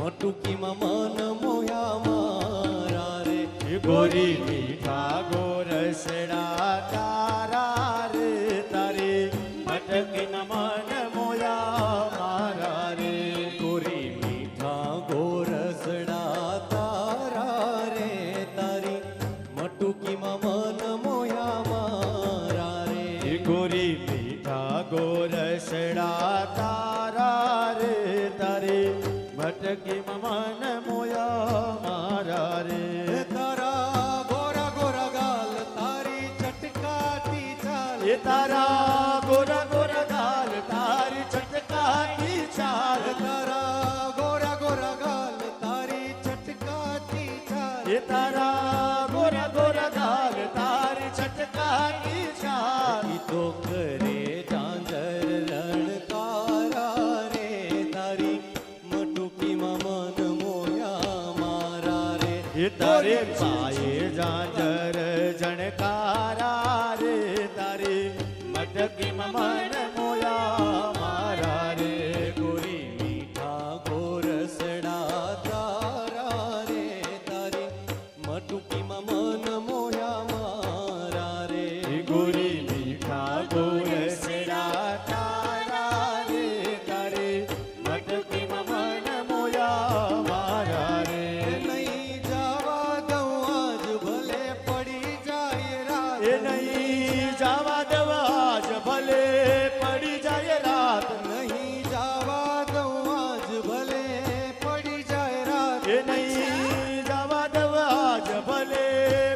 મટુકીમાં મન મોયા મારા રે. ગોરી મીઠા ગોરસડા તારા રે તારી મટકીન મન મોયા મારા રે. ગોરી મીઠા ગોરસડા તારા રે તારી મટુકીમાં મન મોયા મારા રે. ગોરી મીઠા ગોરસડા તારા રે ભટકી મન મોયા મારા રે તારા ગોરા ગોરા ગાલ તારી ચટકાતી ચાલ એ તારા ગોરા ગોરા ગાલ તારી ચટકાતી ચાલ તારા ગોરા ગોરા ગાલ તારી ચટકાતી ચાલ એ તારા ગોરા ગોરા ગાલ તારી ચટકાતી ચાલ ઈ તો કરે ઝાંઝર રણકારા રે તારી મટુકીમાં મન મોયા મારા રે એ તારે પાયે જાજર જણકારા રે તારી મટકી મન મોયા મારા રે ગોરી મીઠા ગોરસડા તારા રે તારી મટુકીમાં મન મોયા મારા રે ગોરી મીઠા ગોરસડા તારા રે તારી મટકી મન મોયા મારા રે નહીં જવા દઉં આજ ભલે પડી જાય રાત એ નહીં જવા દેવા જ ભલે પડી જાય રાત નહીં જવા દઉં આજ ભલે પડી જાય રાત એ નહીં જવા દેવા જ ભલે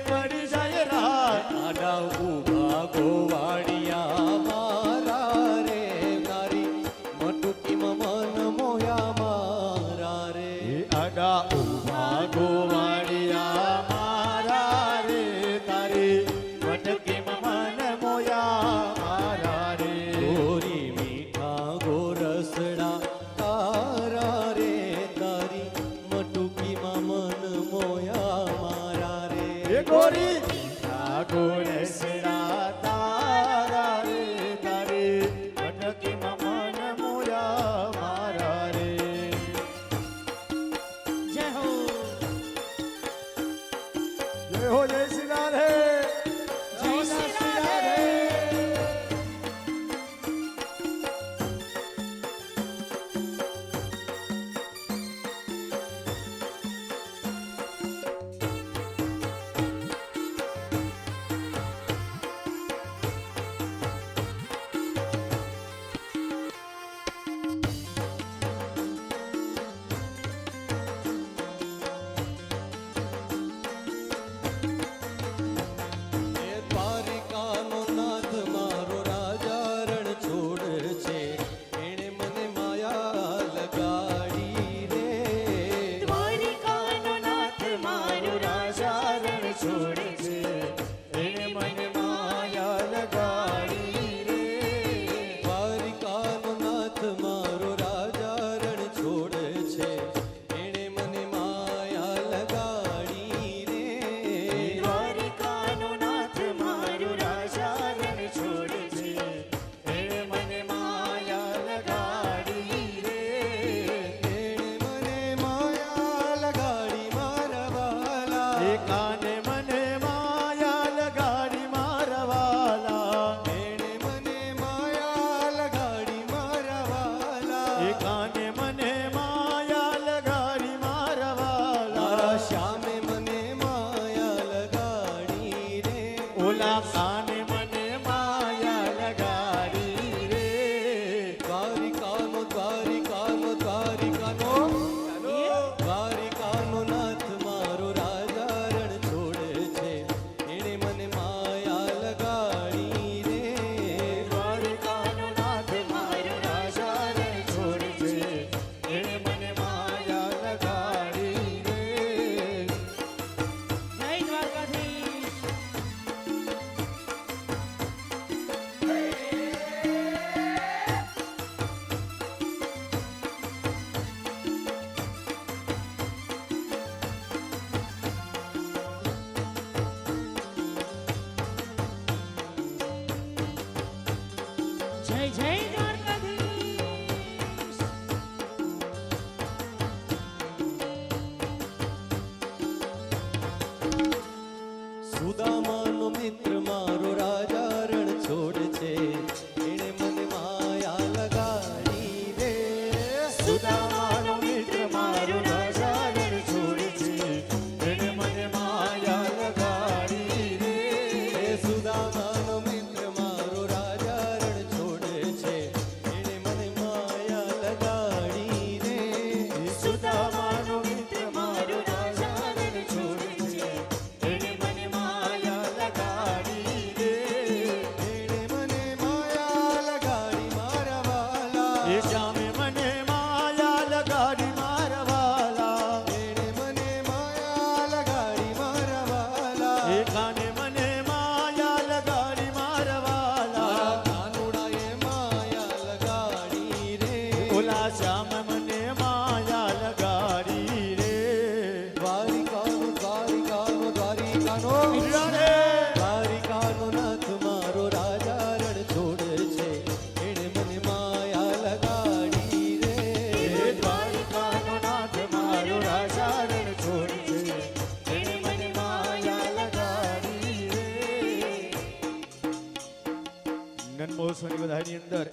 પડી જાય રાત આડા ઊભા ગોવાળિયા મારા રે તારી મટુકીમાં મન મોયા મારા રે એ આડા ઊભા ગોવાળિયા મારા રે તારી મટકી મન મોયા મારા રે ગોરી મીઠા ગોરસડા તારા રે તારી મટુકીમાં મન મોયા મારા રે એ ગોરી મીઠા ગોરસડા તારા રે તારી મટકી મન મોયા મારા રે જય હો જય હો જય શ્રી રાધે જય શ્રી રાધે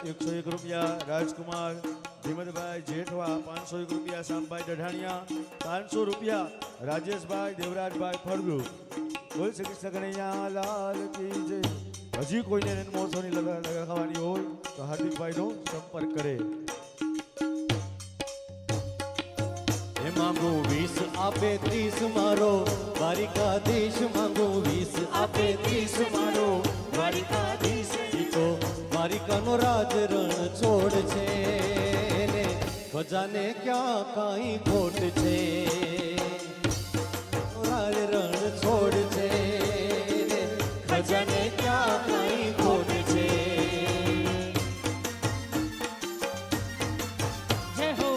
101 રૂપિયા રાજકુમાર ધીમતભાઈ જેઠવા 501 રૂપિયા શામભાઈ ડઢાણિયા 500 રૂપિયા રાજેશભાઈ દેવરાજભાઈ ફળદુ બોલ શ્રી કૃષ્ણ કનૈયા લાલ કી જય હજી કોઈને નન મહોત્સવની લગાવવાની હોય તો હાર્દિકભાઈનો સંપર્ક કરે એ માંગુ 20 આપે 30 મારો દ્વારિકાધીશ માંગુ 20 આપે 30 મારો દ્વારિકાધીશ ઈ તો દ્વારિકાનો રાજ રણ છોડ છે ને ખજાને ક્યાં કાંઈ ખોટ છે રાજ રણ છોડ છે ને ખજાને ક્યાં કાંઈ ખોટ છે જય હો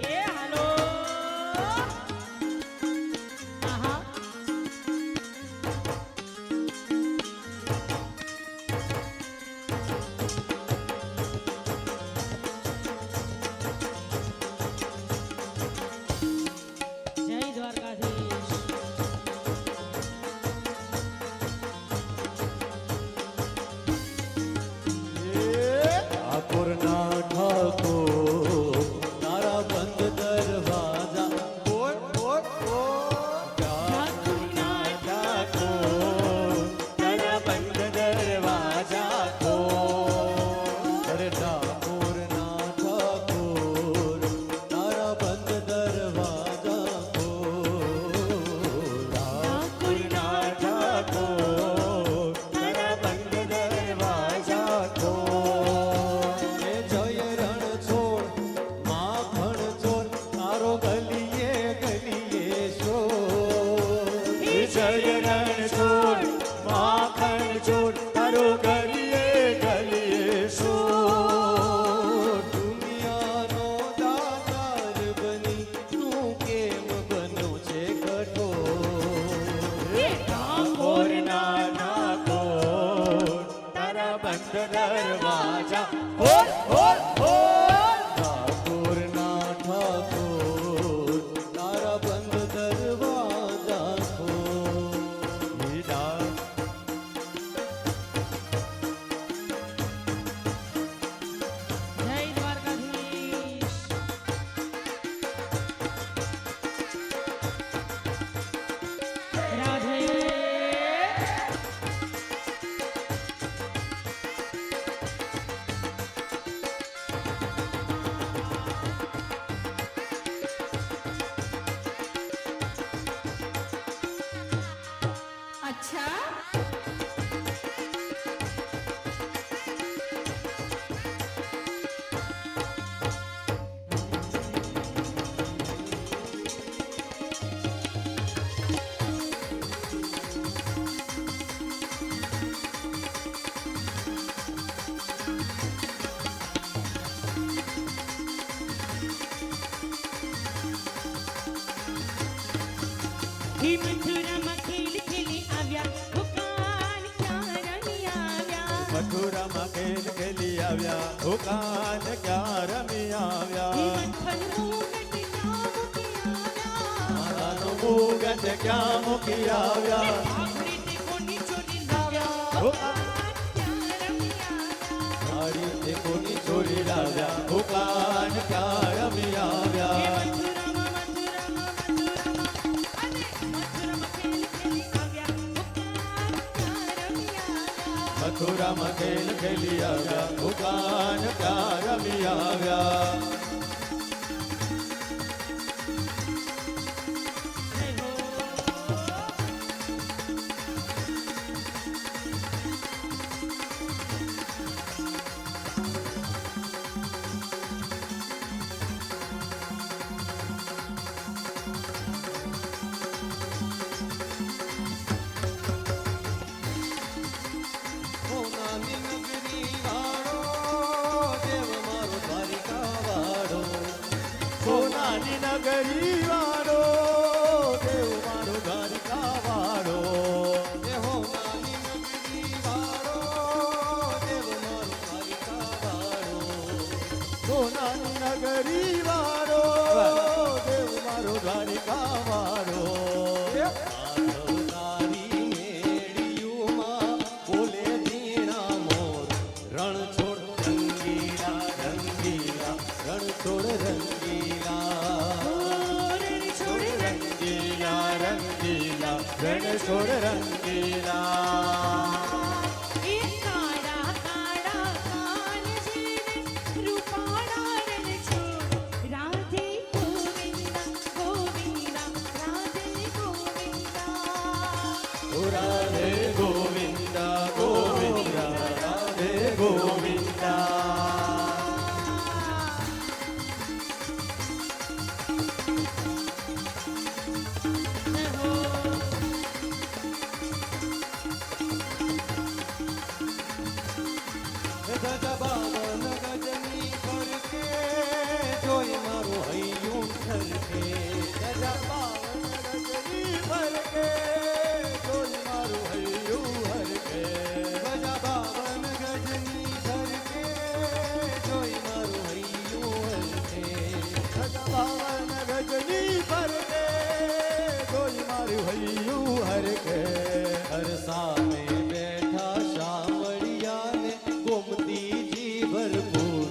એ હાલો આહા જય દ્વારકાધીશ ઠાકોરના ઠાકોર તારા બંધ દરવાજા બોલ બોલ ઠાકોરના ઠાકોર તારા બંધ દરવાજા ખોલ અરે ઠાકોરના ઠાકોર તારા બંધ દરવાજા ખોલ ઠાકોરના ઠાકોર તારા બંધ દરવાજા ખોલ એ જય રણ છોડ માખણ ચોર તારો ગલીએ ગલીએ શોર એ જય રણ છોડ માખણ ચોર તારો ગલીએ ગલીએ શોર દુનિયાનો દાતાર બની તું કેમ બન્યો છે કઠોર એ ઠાકોરના ઠાકોર તારા બંધ દરવાજા ખોલ ખોલ ખોલ ઠાકોરના ઠાકોર તારા બંધ દરવાજા ખોલ લીધા જય દ્વારકાધીશ રાધે अच्छा ही મથુરામાં ખેલ ખેલી આવ્યા ભૂકાન ક્યાં રમી આવ્યા મથુરામાં ખેલ ખેલી આવ્યા હુકાન ક્યાં રમી ही આવ્યા મથન મુગટ ક્યાં મૂકી આવ્યા માતાનો મુગટ ક્યાં મૂકી આવ્યા આખરી તે કોની ચોરી લાવ્યા સાડી તે કોની ચોરી લાવ્યા હુકાન ક્યાં રમી હે આવ્યા મથુરામાં મથુરામાં ખેલ ખેલી આવ્યા ભૂકાન ક્યાં રમી આવ્યા મથુરામાં ખેલ ખેલી આવ્યા હુકાન ક્યાં રમી આવ્યા જય હો સોનાની નગરી વાળો દેવ મારો નાની નગરી વાળો દેવ મારો દ્વારિકા વાળો દેહો નાની નગરી વાળો દેવ મારો દ્વારિકા વાળો તો નાની નગરી વાળો દેવ મારો દ્વારિકા વાળો તારી મેળિયુંમાં બોલે ધીણા મોર રણ છોડ રંગીલા રંગીલા રણ છોડ રંગીલા રંગીલા રંગીલા રણ છોડ રંગીલા રાધે ગોવિંદા ગોવિંદા રાધે ગોવિંદા ગજ બાવન ગજની ફરકે જોઈ મારું હૈયું ઠરકે ગજ બાવન રજની ફરકે જોઈ મારું હૈયું હરકે ગજ બાવન ગજની ફરકે જોઈ મારું હૈયું હરકે બાવન રજની ફરકે જોઈ મારું હૈયું હરકે હર સામે બેઠા શામળિયાને ગોમતીજી ભરપૂર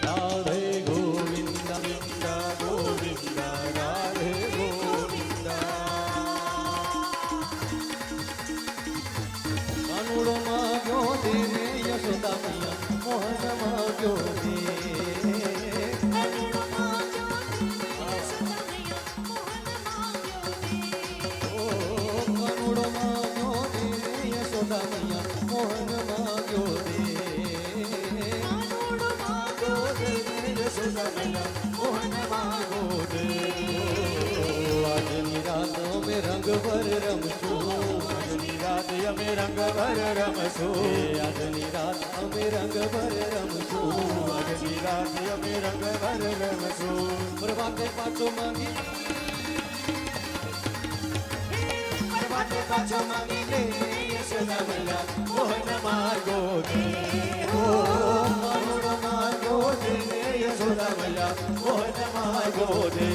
રાધે ગોવિંદા ગોવિંદા ગોવિંદા રાધે ગોવિંદા કાનુડો માગ્યો દેને યશોદા મૈયા મોહન માગ્યો દે કાનુડો માગ્યો દેને યશોદા મૈયા મોહન માગ્યો દે યશોદા મૈયા મોહન માગો દે આજની રાત અમે રંગ ભર રમશું આજની રાત અમે રંગ ભર રમશું આજની રાત અમે રંગ ભર રમશું આજની રાત અમે રંગ ભર રમશું પ્રભાતે પાછો માંગી પ્રભાતે પાછો માંગી લે યશોદા મૈયા મોહન માગો દે કાનુડો માગો દે યશોદા મૈયા મોહન માગો દે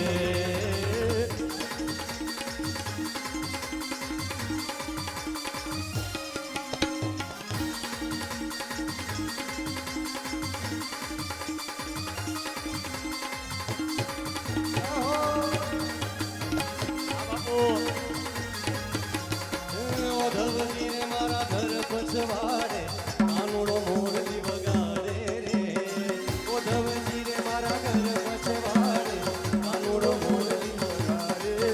ઓઢવની રે મારા ઘર પછવાડે કાનુડો મોરલી વગાડે રે ઓઢવની રે મારા ઘર પછવાડે કાનુડો મોરલી વગાડે રે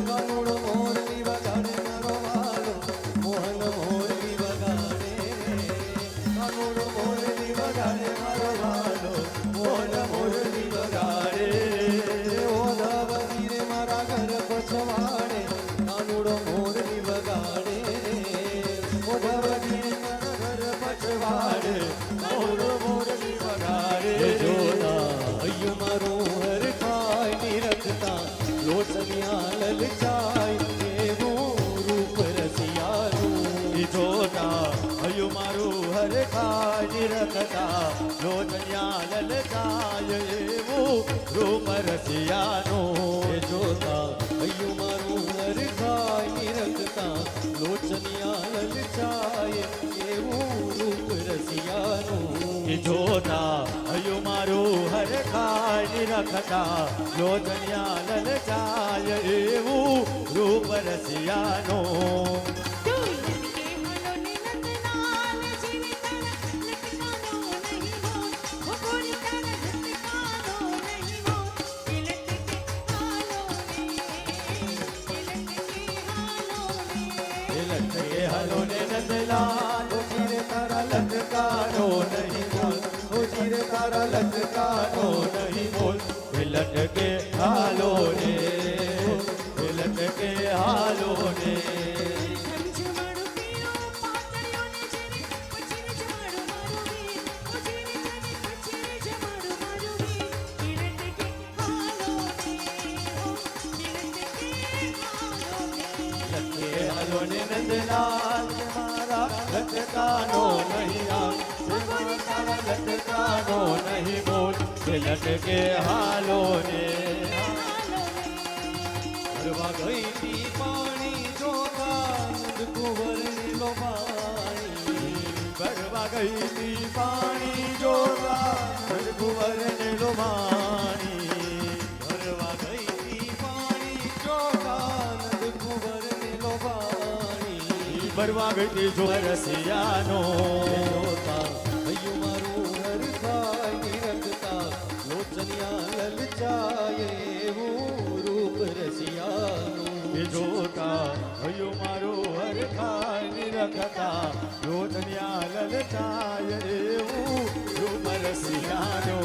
કાનુડો મોરલી વગાડે મારો વાલો મોહન મોરલી વગાડે રે કાનુડો મોરલી વગાડે મારો વાલો મોહન મોરલી વગાડે રે ઓઢવની રે મારા ઘર પછવાડે કાનુડો મોરલી વગાડે રે ઓઢવની ઘર પછવાડે મોર મોરલી વગાડે જોતા હૈયું મારું હર ખાય નિરખતા લોચનિયા લલચાય એવું રૂપ રસિયાનું જોતા હયું મારું હર ખાય રખતા લોચન્યા લલચાય એવું રૂપ રસિયાનું જોતા હૈયું મારું હર ખાય નિરખતા લોચનિયા લલચાય એવું રૂપ રસિયાનું જોતા હયું મારું હર ખાય રખતા લોચન્યા લલચાય એવું રૂપ રસિયાનું લટકે હાલો ને નંદલાલ ઉજીર તારા લટકારો નહીં બોલ ઉજીર તારા લટકારો નહીં બોલ લટકે હાલો ને લટકે હાલો ને ચાલો ને નંદલાલ મારા લટકાનો નહીં આવ તારા લટકાનો નહીં બોલ કે લટકે હાલો ને ભરવા ગઈ તી પાણી જોતા કુંવર નીલો પાણી ભરવા ગઈ તી પાણી જોતા કુંવર ને લોમાણી ભરવા ગઈ તી પાણી જોતા કુંવર નીલો પાણી ભરવા ગઈ તી જો રસિયાનો જોતા હૈયું મારું હરખાય નિરખતા લોચનિયા લલચાય એવું રૂપ રસિયાનું એ જોતા હૈયું મારું હરખાય નિરખતા રોજન્યા લલચાય એવું રૂપ રસિયાનો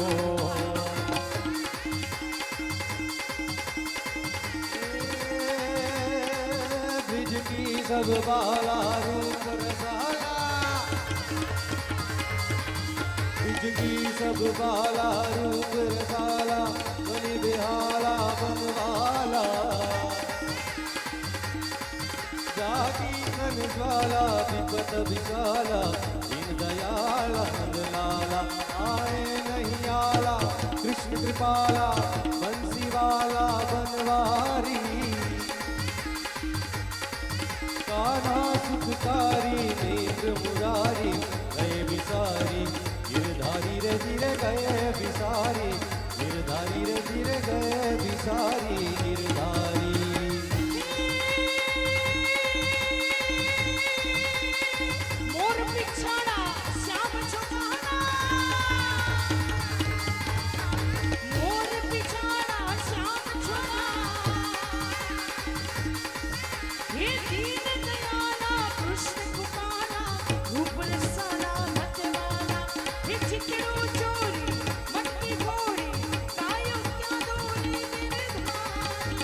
ब्रिज की सब बाला रूप रसाला ब्रिज की सब बाला रूप रसाला बलि बिहाला बनवाला जागी कन ज्वाला विपत विशाला दीन दयाला नंदलाला आए नहीं आला कृष्ण कृपाला बंसीवाला बनवारी कान्हा सुखकारी नेत्र मुरारी गए विसारी गिरधारी रे धीरे गए विसारी गिरधारी रे धीरे गए विसारी गिरधारी मोर पिछाड़ा श्याम छुपाना मोर पिछाड़ा श्याम छुपाना हे दीन दयाला कृष्ण कुमारा रूप रसाला मतवाला हे चिकड़ो चोरी मटकी घोड़ी कायो क्या दोरी निर्धारी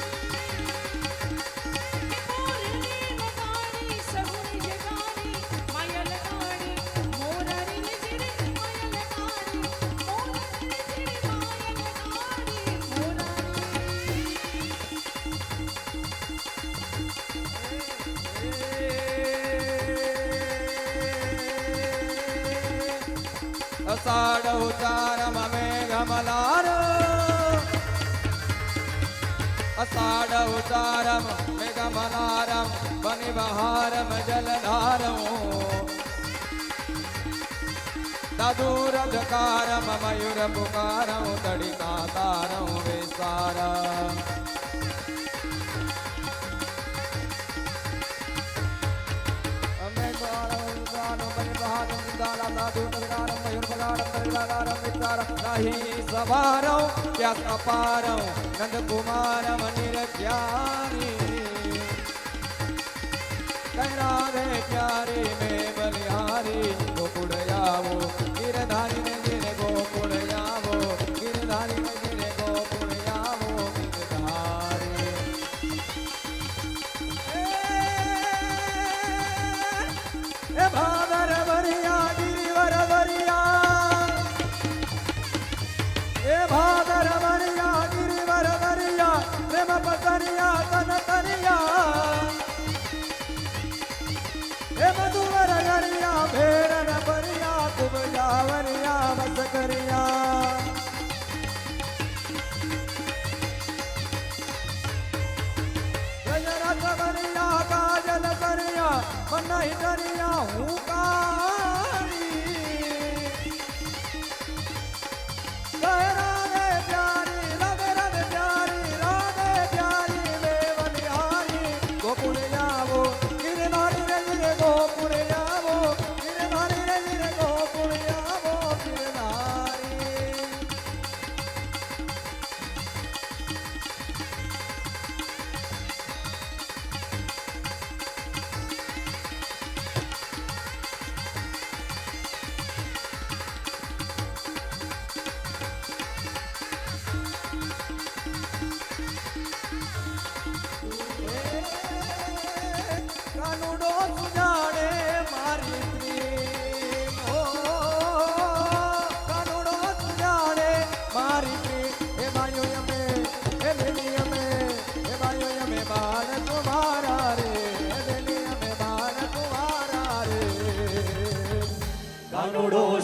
मोरनी लगानी सहुनी जगानी माया लगानी मोरारी नजरे माया लगानी मोरारी नजरे माया लगानी मोरारी અષાઢ ઉતારમ મેઘમલાર અષાઢ ઉતારમ મેઘમલારમ બનિબહારમ જલધારમ દાદુર ધકારમ મયુર પુકારમ તડિકા તારમ વિસ્તારમ प्यास अपारम नंद कुमारम निरख्यानी कह राधे प्यारी में बलिहारी गोकुल आवो गिरधारी ने गिरे गोकुल आवो गिरधारी ने गिरे गोकुल आवो गिरधारी ए भादर वरिया गिरिवर वरिया ए भादर वरिया गिरिवर वरिया प्रेम पतरिया तन तरिया ए मधुवर गरिया भेरन परिया तुम जावरिया बस करिया गजरत वरिया काजल करिया मन ही करिया हूँ कारी राधे प्यारी राधे राधे प्यारी राधे प्यारी में बलिहारी गोकुल आवो गिरधारी रे गिरे गोकुल आवो गिरधारी रे गिरे गोकुल आवो गिरधारी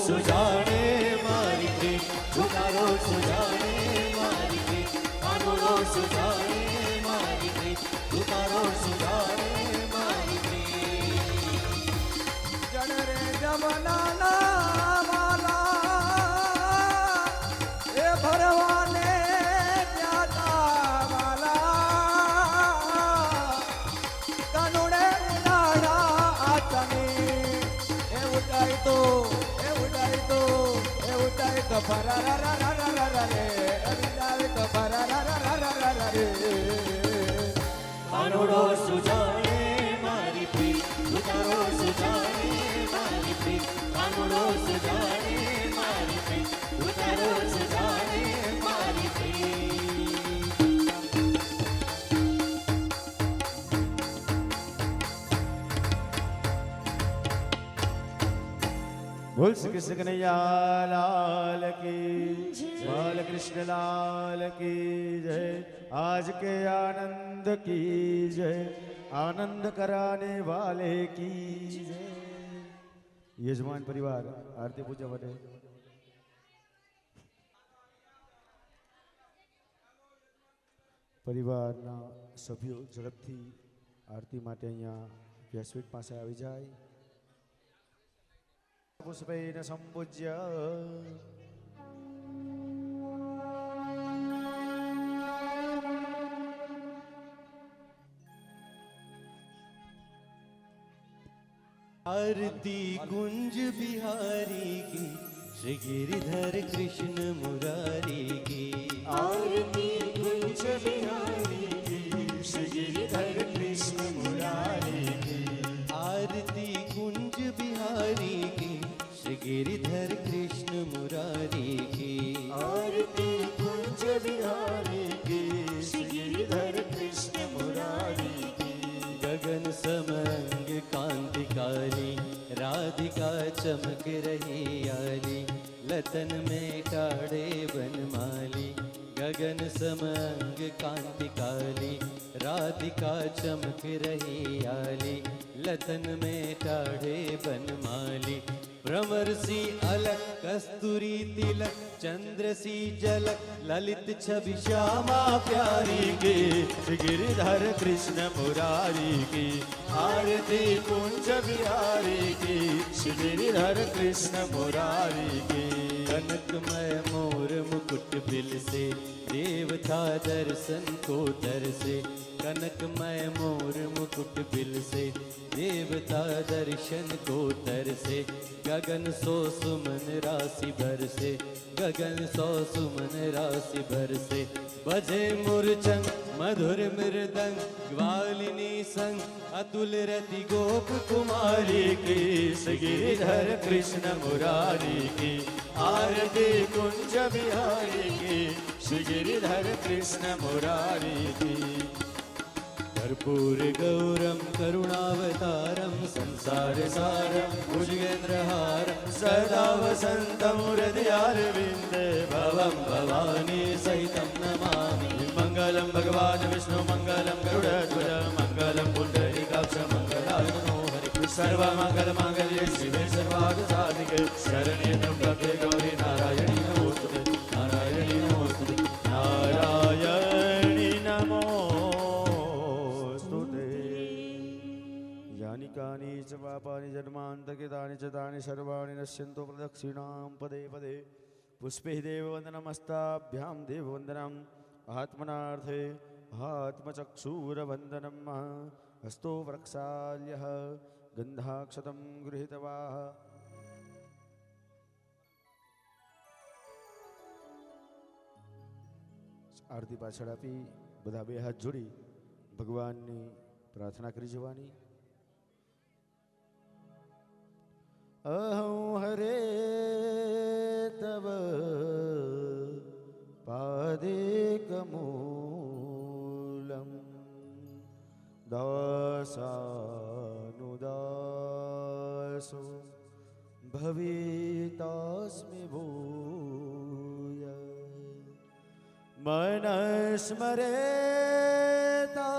સુજાણે મારી પ્રીત તુકારો સુજાણે મારી પ્રીત કાનુડો સુજાણે મારી પ્રીત તુકારો સુજાણે મારી પ્રીત જણ રે જમનાના વાલા એ ભરવાને ત્યાતા વાલા કાનુડે ઉડાડા આતને એ ઉડાય તો ફરારા રે ઉડાય તો ફરારા રે કાનુડો સુજાણે મારી પ્રીત તુકારો સુજાણે મારી પ્રીત કાનુડો સુજાણે મારી પ્રીત તુકારો સુજાણે મારી પ્રીત બોલ શ્રી કૃષ્ણ કનૈયા લાલ કી બાલ કૃષ્ણ લાલ કી જય આજ કે આનંદ કી જય આનંદ કરાને વાલે કી જય યજમાન પરિવાર આરતી પૂજા માટે પરિવારના સભ્યો ઝડપથી આરતી માટે અહીંયા વ્યાસપીઠ પાસે આવી જાય પુષ્પૈન સંપૂજ્ય आरती कुंज बिहारी की श्री गिरिधर कृष्ण मुरारी की आरती कुंज बिहारी की श्री गिरिधर कृष्ण मुरारी की आरती कुंज बिहारी की श्री गिरिधर कृष्ण मुरारी की आरती कुंज बिहारी की श्री गिरिधर कृष्ण मुरारी की गगन समंग कांति काली राधिका चमक रही आली लतन में टाड़े बनमाली गगन समंग कांति काली राधिका चमक रही आली लतन में टाढ़े बनमाली भ्रमर सी अलक कस्तूरी तिलक चंद्र सी जलक ललित छवि श्यामा प्यारी की श्री गिरिधर कृष्ण मुरारी की आरती कुंज बिहारी की श्री गिरिधर कृष्ण मुरारी की कनकमय मोर मुकुट बिल से देवता दर्शन को तरसे कनकमय मोर मुकुट बिल से देवता दर्शन को तरसे गगन सो सुमन राशि बरसे गगन सो सुमन राशि बरसे बजे मूर्छंग मधुर मृदंग ग्वालिनी संग अतुल रति गोप कुमारी की श्री गिरिधर कृष्ण मुरारी की आरती कुंज बिहारी की श्री गिरिधर कृष्ण मुरारी की कर्पूर गौरम करुणावतारम संसार सारम भुजगेन्द्रहारम सदा वसन्तं हृदयारविन्दे भवं भवानी सहितं नमामि मङ्गलं भगवान् विष्णु मङ्गलं गरुडध्वज मङ्गलं पुण्डरीकाक्ष मङ्गलाय मनोहरि सर्वमङ्गलमाङ्गल्ये शिवे सर्वार्थसाधिके शरण्ये त्र्यम्बके गौरी नारायणी नमोस्तुते नारायणी नमोस्तुते नारायणी नमोस्तुते यानि कानि च पापानि जन्मान्तर्गतानि च तानि सर्वाणि नश्यन्तो प्रदक्षिणां पदे पदे पुष्पे देववन्दनमस्ताभ्यां देववन्दनम् आत्मनार्थे आत्मचक्षुरवन्दनं हस्तो वृक्षाल्यः गन्धाक्षतं गृहीतवाः આરતી પાછળ આપી બધા બે હાથ જોડી ભગવાનની પ્રાર્થના કરી જવાની અહં હરે તવ પાદેકમૂલમ દાસાનુદાસો ભવિતાસ્મિ ભૂય मनस्मरेता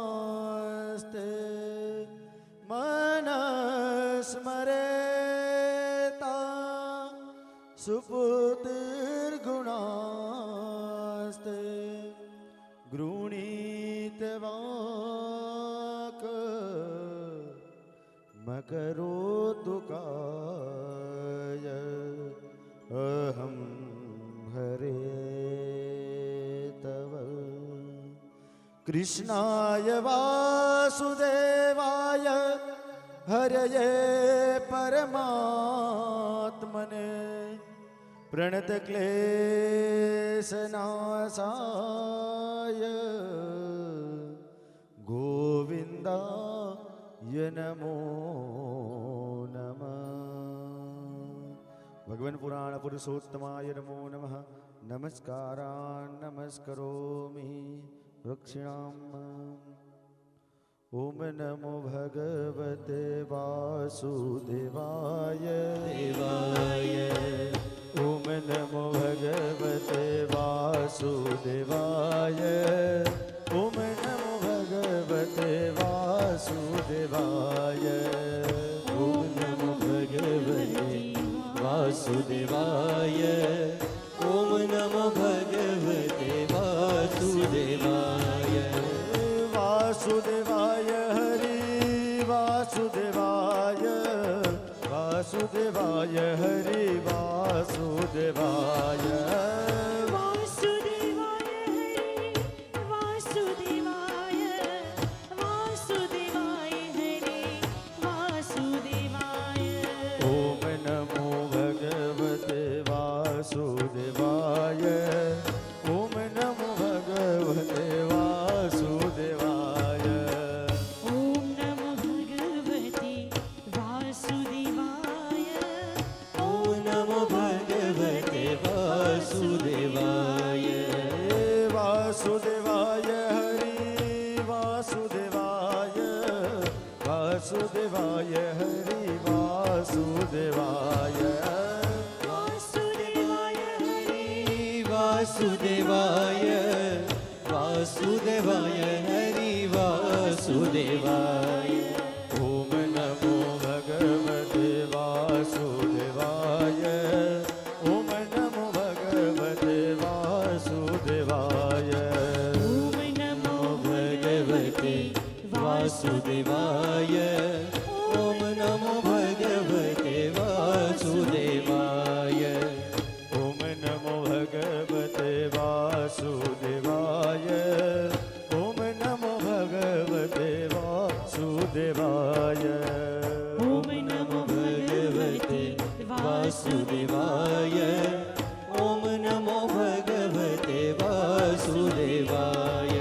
सुपुतिर्गुणास्ते मन सुपुतिर्गुणास्ते गृणीतवाक मकरोतु काय अहं हरे तव कृष्णाय वासुदेवाय हरये परमात्मने प्रणतक्लेशनाशाय गोविन्दाय नमो नमः भगवन् पुराण पुरुषोत्तमाय नमो नमः नमस्कारान् नमस्करोमि दक्षिणाम् ओम नमो भगवते वासुदेवाय देवाय ओम नमो भगवते वासुदेवाय ओम नमो भगवते वासुदेवाय ओम नमो भगवते वासुदेवाय ओम नमो भगवते वासुदेवाय वासुदेवाय हरि वासुदेवाय वासुदेवाय हरि वासुदेवाय वासुदेवाय हरि वासुदेवाय वासुदेवाय हरि वासुदेवाय ओम नमो भगवते वासुदेवाय ओम नमो भगवते वासुदेवाय ॐ नमो भगवते वासुदेवाय ॐ नमो भगवते वासुदेवाय वासुदेवाय हरि वासुदेवाय वासुदेवाय हरि वासुदेवाय वासुदेवाय हरि वासुदेवाय वासुदेवाय हरि वासुदेवाय ओम नमो भगवते वासुदेवाय ओम नमो भगवते वासुदेवाय ॐ नमो भगवते वासुदेवाय ॐ नमो भगवते वासुदेवाय ओम नमो भगवते वासुदेवाय ओम नमो भगवते वासुदेवाय ॐ नमो भगवते वासुदेवाय ॐ नमो भगवते वासुदेवाय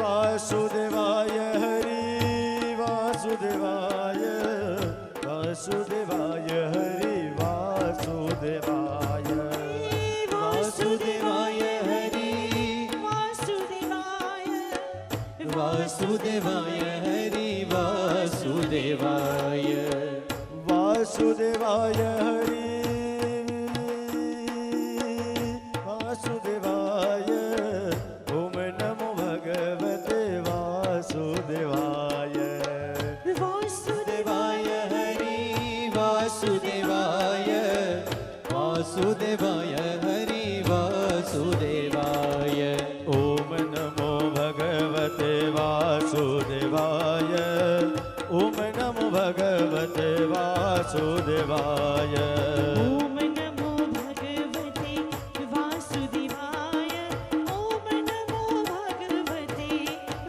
वासुदेवाय हरि वासुदेवाय वासुदेवाय हरि वासुदेवाय वासुदेवाय हरि वासुदेवाय वासुदेवाय हरि वासुदेवाय वासुदेवाय हरि वासुदेवाय ओम नमो भगवते वासुदेवाय वासुदेवाय हरि वासुदेवाय वासुदेवाय हरि वासुदेवाय ओम नमो भगवते वासुदेवाय ओम नमो भगवते वासुदेवाय ॐ नमो भगवते वासुदेवाय ॐ नमो भगवते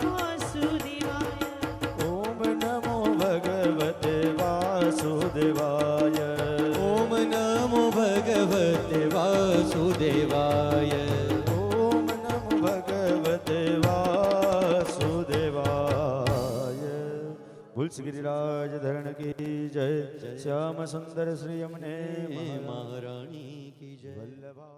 वासुदेवाय ओम नमो भगवते वासुदेवाय ॐ नमो भगवते वासुदेवाय ओम नमो भगवते वासुदेवाय तुलसी गिरिराज धरण की जय श्याम सुंदर श्री यमुने महारानी की जय वल्लभा